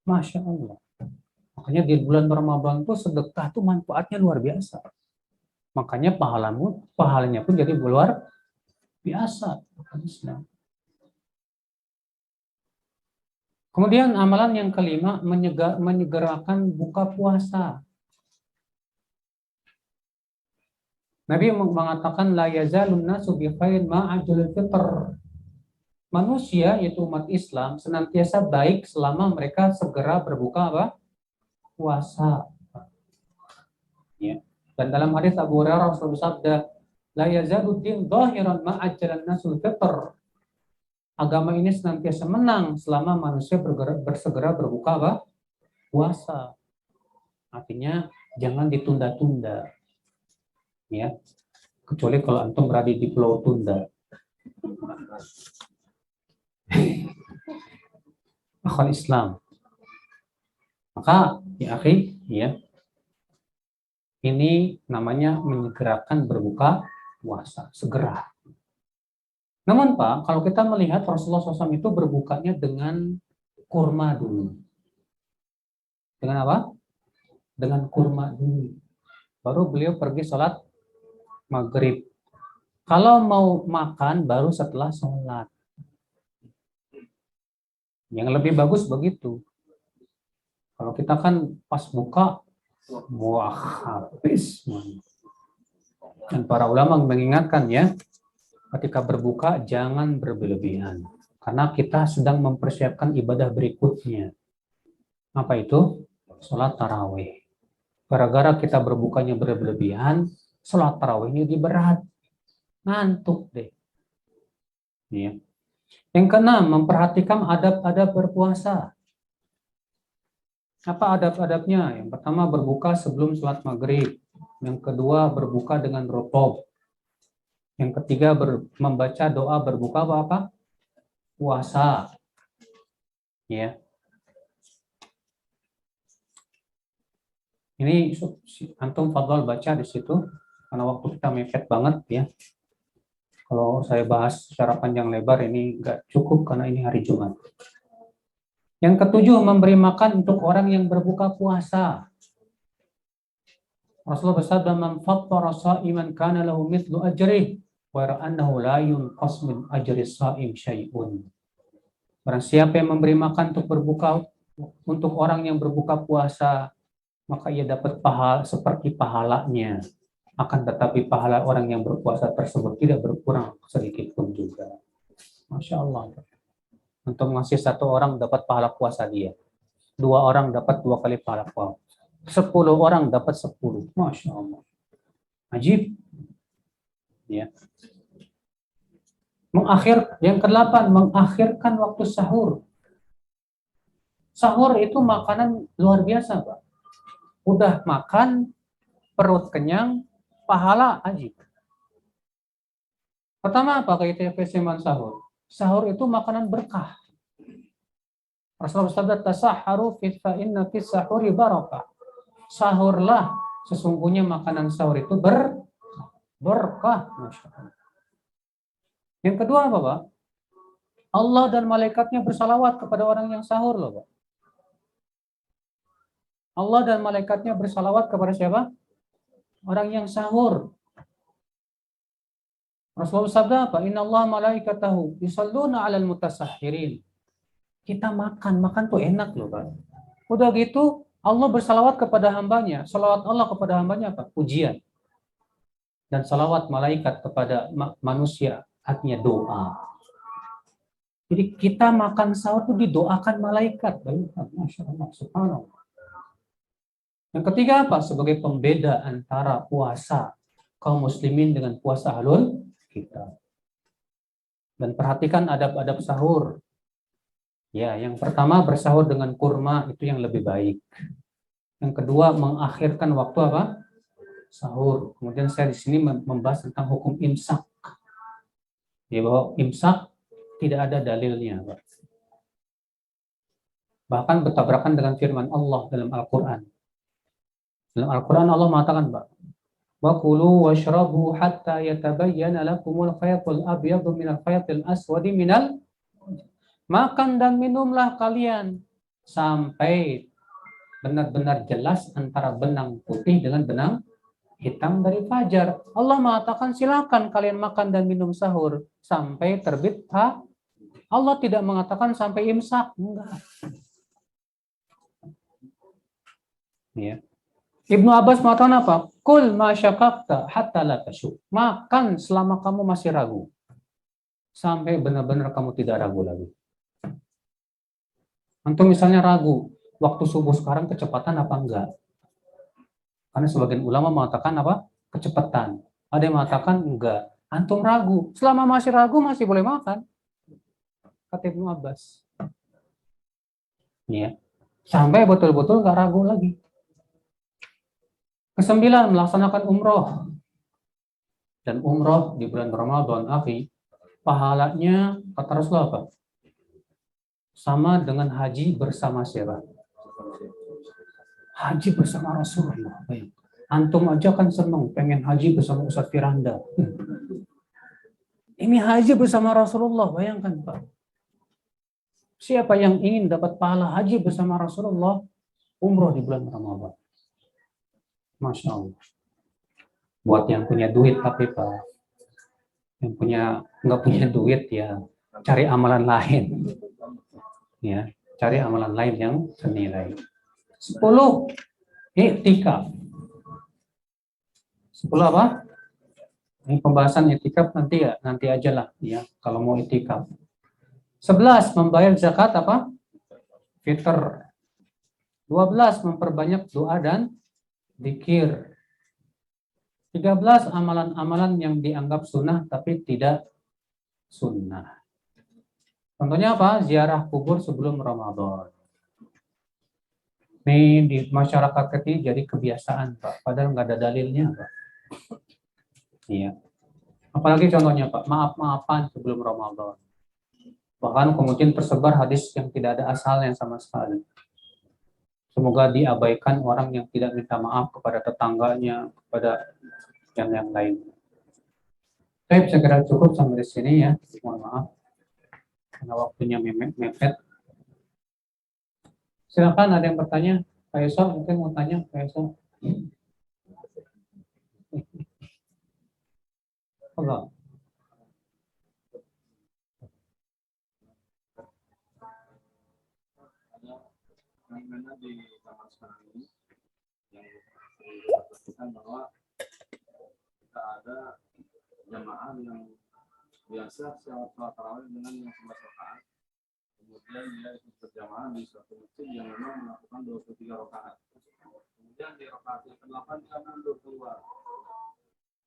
Masya Allah. Makanya di bulan Ramadan tuh sedekah tuh manfaatnya luar biasa. Makanya pahalanya pun jadi luar biasa. Kemudian amalan yang kelima, menyegerakan buka puasa. Nabi mengatakan la yazalun nasu bi khairin ma ajlul fitr. Manusia yaitu umat Islam senantiasa baik selama mereka segera berbuka apa? Puasa. Ya. Dan dalam hadis Abu Hurairah Rasulullah bersabda, la yazaluddin dhahiran ma ajjalan nasul fitr. Agama ini senantiasa menang selama manusia bersegera berbuka apa? Puasa. Artinya jangan ditunda-tunda. Ya. Kecuali kalau antum berada di Pulau Tunda. Akhwal Islam. Maka ya akhi, ya. Ini namanya menyegerakan berbuka puasa, segera. Namun Pak, kalau kita melihat Rasulullah SAW itu berbukanya dengan kurma dulu. Dengan apa? Dengan kurma dulu. Baru beliau pergi sholat maghrib. Kalau mau makan baru setelah sholat. Yang lebih bagus begitu. Kalau kita kan pas buka, wah habis. Dan para ulama mengingatkan ya, ketika berbuka jangan berlebihan. Karena kita sedang mempersiapkan ibadah berikutnya. Apa itu? Sholat tarawih. Gara-gara kita berbukanya berlebihan, sholat tarawihnya jadi berat. Ngantuk deh. Ya. Yang keenam, memperhatikan adab-adab berpuasa. Apa adab-adabnya? Yang pertama, berbuka sebelum sholat maghrib. Yang kedua, berbuka dengan rutub. Yang ketiga, membaca doa berbuka apa? Puasa. Ya. Ini antum fadhal baca di situ karena waktu kita mepet banget ya. Kalau saya bahas secara panjang lebar ini nggak cukup karena ini hari Jumat. Yang ketujuh, memberi makan untuk orang yang berbuka puasa. Rasulullah bersabda, "Man fattara sha'iman kana lahu mithlu ajrih wa annahu la yunqas min ajri sha'im syai'un." Barang siapa yang memberi makan untuk berbuka untuk orang yang berbuka puasa, maka ia dapat pahala seperti pahalanya. Akan tetapi pahala orang yang berpuasa tersebut tidak berkurang sedikit pun juga. Masya Allah. Untuk ngasih satu orang dapat pahala puasa dia. 2 orang dapat 2 kali pahala puasa. 10 orang dapat 10. Masya Allah. Ajib. Ya. Yang ke-8, mengakhirkan waktu sahur. Sahur itu makanan luar biasa, Pak. Udah makan, perut kenyang, pahala ajib. Pertama apa keistimewaan sahur? Sahur itu makanan berkah. Rasulullah bersabda, "Tasahharu fa inna fis sahuri barakah." Sahurlah, sesungguhnya makanan sahur itu berkah. Yang kedua apa, Pak? Allah dan malaikatnya bersalawat kepada orang yang sahur loh, Pak. Allah dan malaikatnya bersalawat kepada siapa? Orang yang sahur. Rasulullah bersabda apa? Innallaha malaikatahu yusalluna 'alal mutasahhirin. Kita makan tuh enak loh, Pak. Udah gitu, Allah bersalawat kepada hambanya. Salawat Allah kepada hambanya apa? Pujian. Dan salawat malaikat kepada manusia, artinya doa. Jadi kita makan sahur itu didoakan malaikat. Masya Allah, subhanallah. Yang ketiga apa? Sebagai pembeda antara puasa kaum muslimin dengan puasa ahlul kita. Dan perhatikan adab-adab sahur. Ya, yang pertama bersahur dengan kurma itu yang lebih baik. Yang kedua mengakhirkan waktu apa? Sahur. Kemudian saya di sini membahas tentang hukum imsak. Ya, bahwa imsak tidak ada dalilnya, Pak. Bahkan bertabrakan dengan firman Allah dalam Al-Quran. Dalam Al-Quran Allah mengatakan, Pak, wa kulu washrabu hatta yatabayyana lakumul khayatul abyadu minal khayatil aswadi minal. Makan dan minumlah kalian sampai benar-benar jelas antara benang putih dengan benang hitam dari fajar. Allah mengatakan silakan kalian makan dan minum sahur sampai terbit Allah tidak mengatakan sampai imsak. Enggak. Ya. Ibnu Abbas mengatakan apa? Kul masyakakta hatta la tasyu. Makan selama kamu masih ragu. Sampai benar-benar kamu tidak ragu lagi. Antum misalnya ragu, waktu subuh sekarang kecepatan apa enggak? Karena sebagian ulama mengatakan apa? Kecepatan. Ada yang mengatakan enggak. Antum ragu. Selama masih ragu masih boleh makan. Kata Ibnu Abbas. Ya. Sampai betul-betul enggak ragu lagi. Kesembilan, melaksanakan umroh. Dan umroh di bulan Ramadan, akhi, pahalanya kata Rasulullah apa? Sama dengan haji bersama siapa? Haji bersama Rasulullah. Antum aja kan senang pengen haji bersama Ustaz Firanda. Ini haji bersama Rasulullah, bayangkan Pak. Siapa yang ingin dapat pahala haji bersama Rasulullah, umroh di bulan Ramadan. Masya Allah. Buat yang punya duit tapi Pak, yang nggak punya duit ya cari amalan lain. Ya, cari amalan lain yang senilai. 10, iktikaf. 10 apa? Ini pembahasan iktikaf nanti aja lah ya kalau mau iktikaf. 11, membayar zakat apa? Fitr. 12, memperbanyak doa dan zikir. 13, amalan-amalan yang dianggap sunnah tapi tidak sunnah. Contohnya apa? Ziarah kubur sebelum Ramadan. Ini di masyarakat kita jadi kebiasaan, Pak. Padahal nggak ada dalilnya, Pak. Iya. Apalagi contohnya, Pak, maaf-maafan sebelum Ramadan. Bahkan kemudian tersebar hadis yang tidak ada asalnya sama sekali. Semoga diabaikan orang yang tidak minta maaf kepada tetangganya, kepada yang lain. Saya bisa kira cukup sampai di sini ya. Mohon maaf. Karena waktunya mepet. Silakan ada yang bertanya. Pak Yusuf, mungkin mau tanya Pak Yusuf. Enggak. Karena di zaman sekarang ini yang dilakukan bahwa kita ada jamaah yang biasa sholat tarawih dengan yang 11 rakaat, kemudian dia ikut berjamaah di suatu masjid yang memang melakukan 23 rakaat, kemudian di rakaat yang ke-8 dia mundur keluar,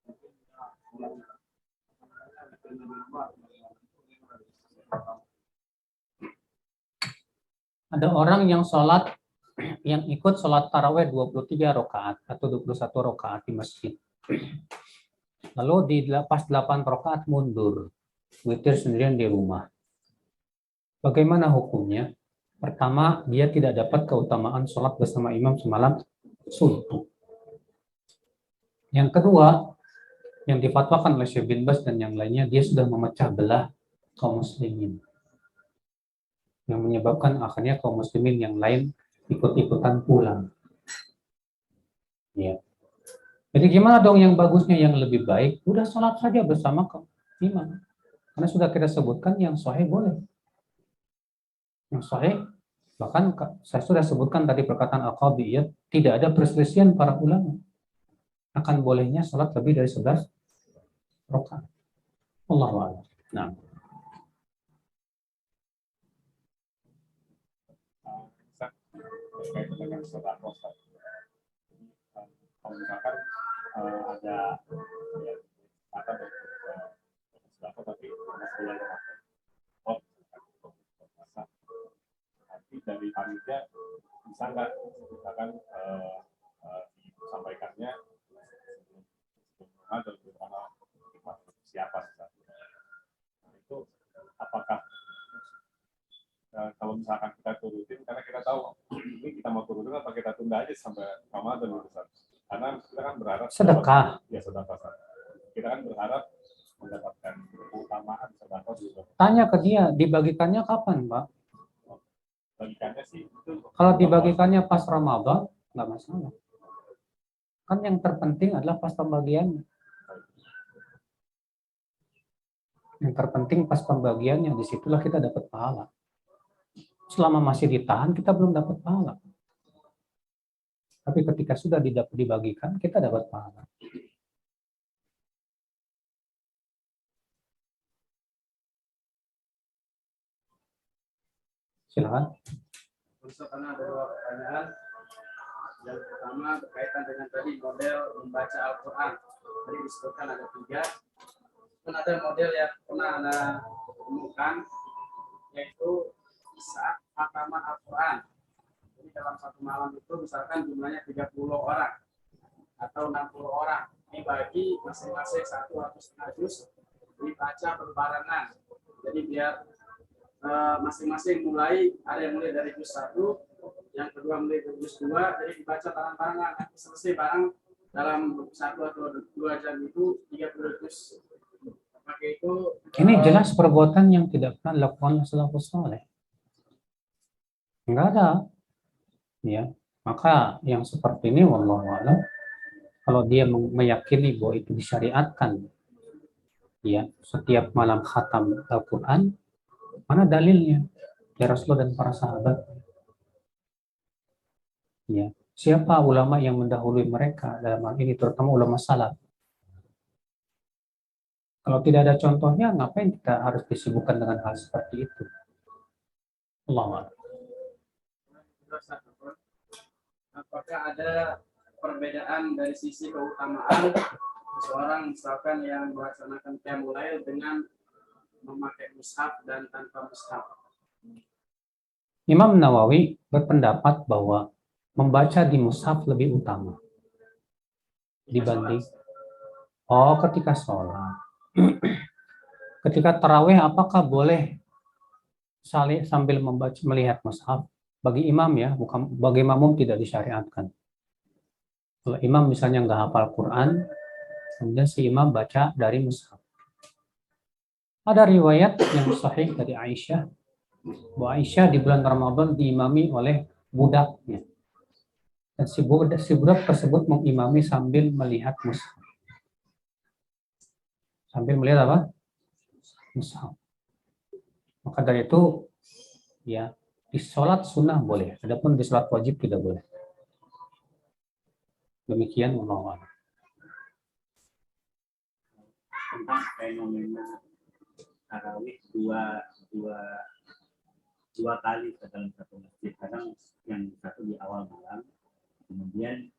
mungkin dia mulai diterima di luar. Ada orang yang ikut sholat tarawih 23 rakaat atau 21 rakaat di masjid. Lalu di pas 8 rakaat mundur, witir sendirian di rumah. Bagaimana hukumnya? Pertama, dia tidak dapat keutamaan sholat bersama imam semalam suntuk. Yang kedua, yang difatwakan oleh Syekh bin Baz dan yang lainnya, dia sudah memecah belah kaum muslimin. Yang menyebabkan akhirnya kaum muslimin yang lain ikut-ikutan pulang. Ya. Jadi gimana dong yang bagusnya, yang lebih baik? Udah sholat saja bersama imam. Karena sudah kita sebutkan yang sahih boleh. Yang sahih, bahkan saya sudah sebutkan tadi perkataan Al-Qadiyah, tidak ada perselisihan para ulama. Akan bolehnya sholat lebih dari 11 rakaat. Allahu a'lam. Nah. Terkait dengan sedekah, kalau misalkan ada ya, kata sedekah tapi bulan Ramadan, oh nanti dari panitia bisa nggak misalkan disampaikannya sebelum Ramadan terutama siapa itu apakah kalau misalkan kita turutin, karena kita tahu ini kita mau turutin apa kita tunda aja sampai Ramadan gitu. Karena kita kan berharap Sedekah. Ya sedekah. Kita kan berharap mendapatkan keutamaan sedekah juga. Tanya ke dia, dibagikannya kapan, Pak? Bagikannya sih itu Kalau dibagikannya pas Ramadan, nggak masalah. Kan yang terpenting adalah pas pembagiannya. Yang terpenting pas pembagiannya, disitulah kita dapat pahala. Selama masih ditahan, kita belum dapat pahala. Tapi ketika sudah dibagikan, kita dapat pahala. Silakan. Ustaz, karena ada dua pertanyaan. Yang pertama berkaitan dengan tadi model membaca Al-Quran. Tadi disebutkan ada 3. Dan ada model yang pernah Anda temukan, yaitu saat khataman Al-Quran. Jadi dalam satu malam itu misalkan jumlahnya 30 orang atau 60 orang. Ini bagi masing-masing 1 atau setengah juz dibaca berbarengan. Jadi biar masing-masing mulai, ada yang mulai dari juz 1, yang kedua mulai dari juz 2, jadi dibaca bareng-barengan. Nanti selesai bareng dalam 1 atau 2 jam itu 30 juz. Maka itu Ini jelas perbuatan yang tidak pernah dilakukan salafus saleh. Enggak ada. Ya. Maka yang seperti ini wallahu a'lam, kalau dia meyakini bahwa itu disyariatkan, ya, setiap malam khatam Al-Quran, mana dalilnya? Ya Rasulullah dan para sahabat. Ya. Siapa ulama yang mendahului mereka dalam hal ini, terutama ulama salaf? Kalau tidak ada contohnya, ngapain kita harus disibukkan dengan hal seperti itu? Allah. apakah ada perbedaan dari sisi keutamaan seseorang misalkan yang melaksanakan qiyamul lail dengan memakai mushaf dan tanpa mushaf? Imam Nawawi berpendapat bahwa membaca di mushaf lebih utama dibanding ketika sholat. Ketika tarawih, apakah boleh sambil melihat mushaf? Bagi imam ya, bukan bagi makmum tidak disyariatkan. Kalau imam misalnya nggak hafal Quran, kemudian si imam baca dari mushaf. Ada riwayat yang sahih dari Aisyah, bahwa Aisyah di bulan Ramadan diimami oleh budaknya. Dan si budak tersebut mengimami sambil melihat mushaf. Sambil melihat apa? Mushaf. Maka dari itu, ya, di sholat sunnah boleh, adapun di sholat wajib tidak boleh. Demikian Allah. Tentang fenomena tarawih dua kali ke dalam satu masjid. Kadang yang satu di awal malam, kemudian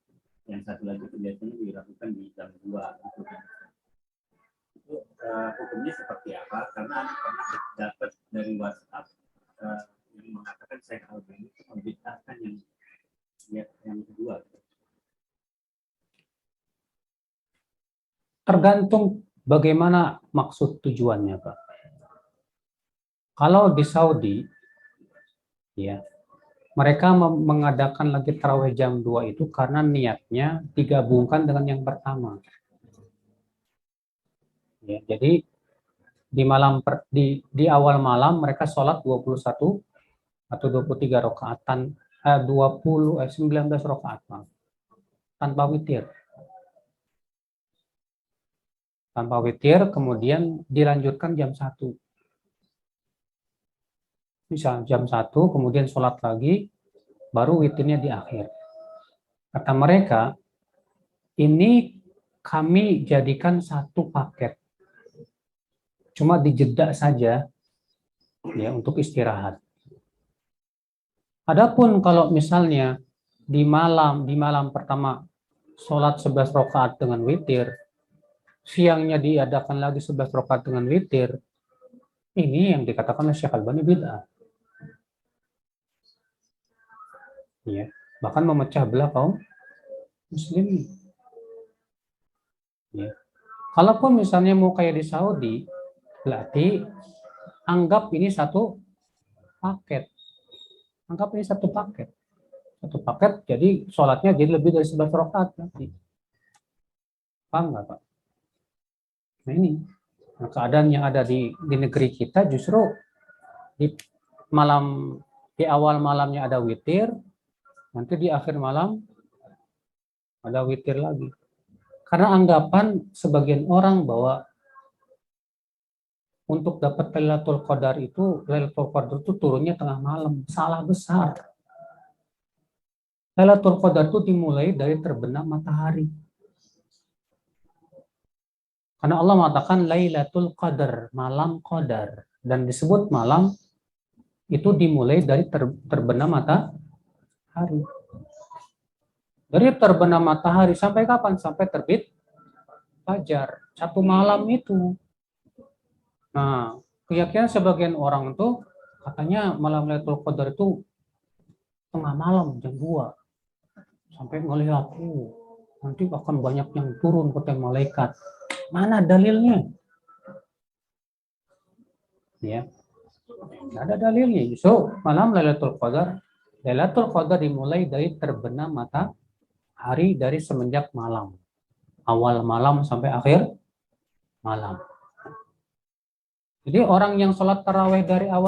yang satu lagi biasanya dilakukan di jam 2. Itu hukumnya seperti apa? Karena pernah dapat dari WhatsApp yang mengatakan saya Albani membicarakan yang kedua. Tergantung bagaimana maksud tujuannya, Pak. Kalau di Saudi, ya, mereka mengadakan lagi tarawih jam 2 itu karena niatnya digabungkan dengan yang pertama. Ya, jadi di awal malam mereka sholat 21 atau 23 rakaatan, 19 rakaat tanpa witir. Tanpa witir, kemudian dilanjutkan jam 1. Misal jam 1, kemudian sholat lagi, baru witirnya di akhir. Kata mereka, ini kami jadikan satu paket. Cuma dijeda saja ya untuk istirahat. Adapun kalau misalnya di malam pertama sholat 11 rakaat dengan witir, siangnya diadakan lagi 11 rakaat dengan witir, ini yang dikatakan oleh Syekh Albani bid'ah. Ya, bahkan memecah belah kaum muslimin. Ya. Kalaupun misalnya mau kayak di Saudi, berarti anggap ini satu paket. Anggap ini satu paket. Satu paket, jadi sholatnya jadi lebih dari 11 rakaat nanti. Paham nggak Pak? Nah ini, nah, keadaan yang ada di negeri kita justru di malam, di awal malamnya ada witir, nanti di akhir malam ada witir lagi. Karena anggapan sebagian orang bahwa untuk dapat Lailatul Qadar itu turunnya tengah malam. Salah besar. Lailatul Qadar itu dimulai dari terbenam matahari. Karena Allah mengatakan Lailatul Qadar, malam Qadar. Dan disebut malam itu dimulai dari terbenam matahari. Dari terbenam matahari sampai kapan? Sampai terbit fajar. Satu malam itu. Nah, keyakinan sebagian orang itu katanya malam Lailatul Qadar itu tengah malam jam 2. Sampai ngelihat, nanti akan banyak yang turun ke malaikat. Mana dalilnya? Ya, nggak ada dalilnya. So, malam Lailatul Qadar dimulai dari terbenam matahari dari semenjak malam. Awal malam sampai akhir malam. Jadi orang yang sholat tarawih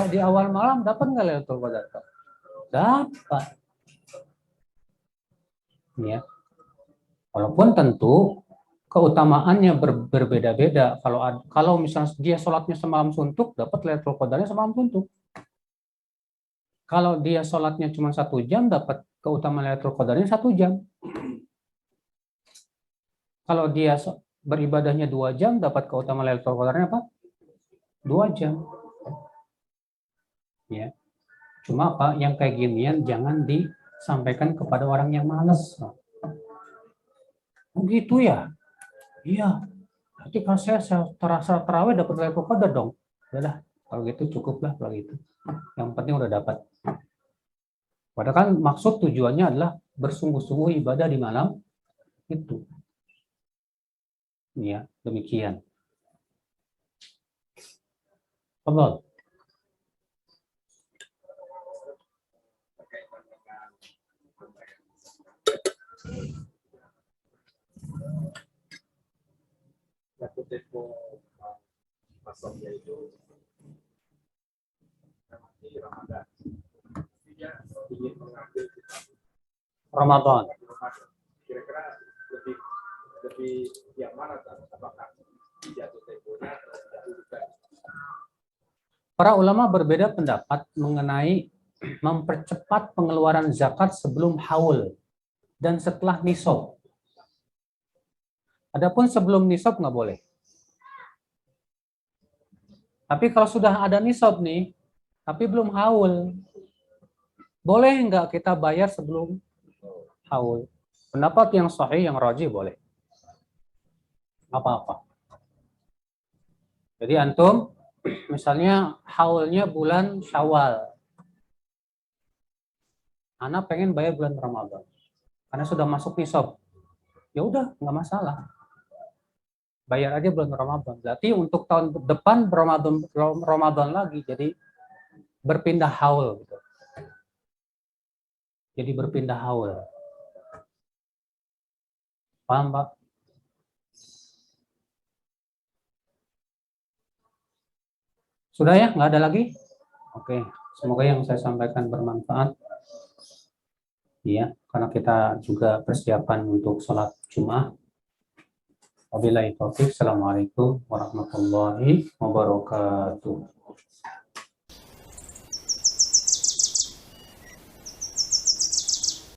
di awal malam dapat nggak Lailatul Qadar? Dapat. Ya. Walaupun tentu keutamaannya berbeda-beda. Kalau misalnya dia sholatnya semalam suntuk, dapat Lailatul Qadarnya semalam suntuk. Kalau dia sholatnya cuma 1 jam, dapat keutamaan Lailatul Qadarnya 1 jam. Kalau dia beribadahnya 2 jam, dapat keutamaan Lailatul Qadarnya apa? 2 jam. Ya. Cuma Pak, yang kayak ginian jangan disampaikan kepada orang yang malas. Begitu ya? Iya. Nanti kalau saya terasa terawih dapat Lailatul Qadar dong. Udah, kalau gitu cukuplah kalau gitu. Yang penting udah dapat. Padahal kan maksud tujuannya adalah bersungguh-sungguh ibadah di malam itu. Ya, demikian. Apa? Jatuh tempo masuknya itu di Ramadan. Dia ingin mengambil Ramadan. Kira-kira lebih yang mana? Apakah jatuh temponya atau bukan? Para ulama berbeda pendapat mengenai mempercepat pengeluaran zakat sebelum haul dan setelah nisab. Adapun sebelum nisab nggak boleh. Tapi kalau sudah ada nisab nih, tapi belum haul, boleh nggak kita bayar sebelum haul? Pendapat yang sahih, yang rajih boleh. Apa-apa. Jadi antum, misalnya haulnya bulan Syawal. Anak pengen bayar bulan Ramadan. Karena sudah masuk nisab. Ya udah, nggak masalah. Bayar aja bulan Ramadan. Berarti untuk tahun depan Ramadan lagi, jadi berpindah haul. Gitu. Jadi berpindah haul. Paham, Pak? Sudah ya? Nggak ada lagi? Oke. Semoga yang saya sampaikan bermanfaat. Ya, karena kita juga persiapan untuk sholat Jumat. Wabillahi taufiq. Assalamualaikum warahmatullahi wabarakatuh.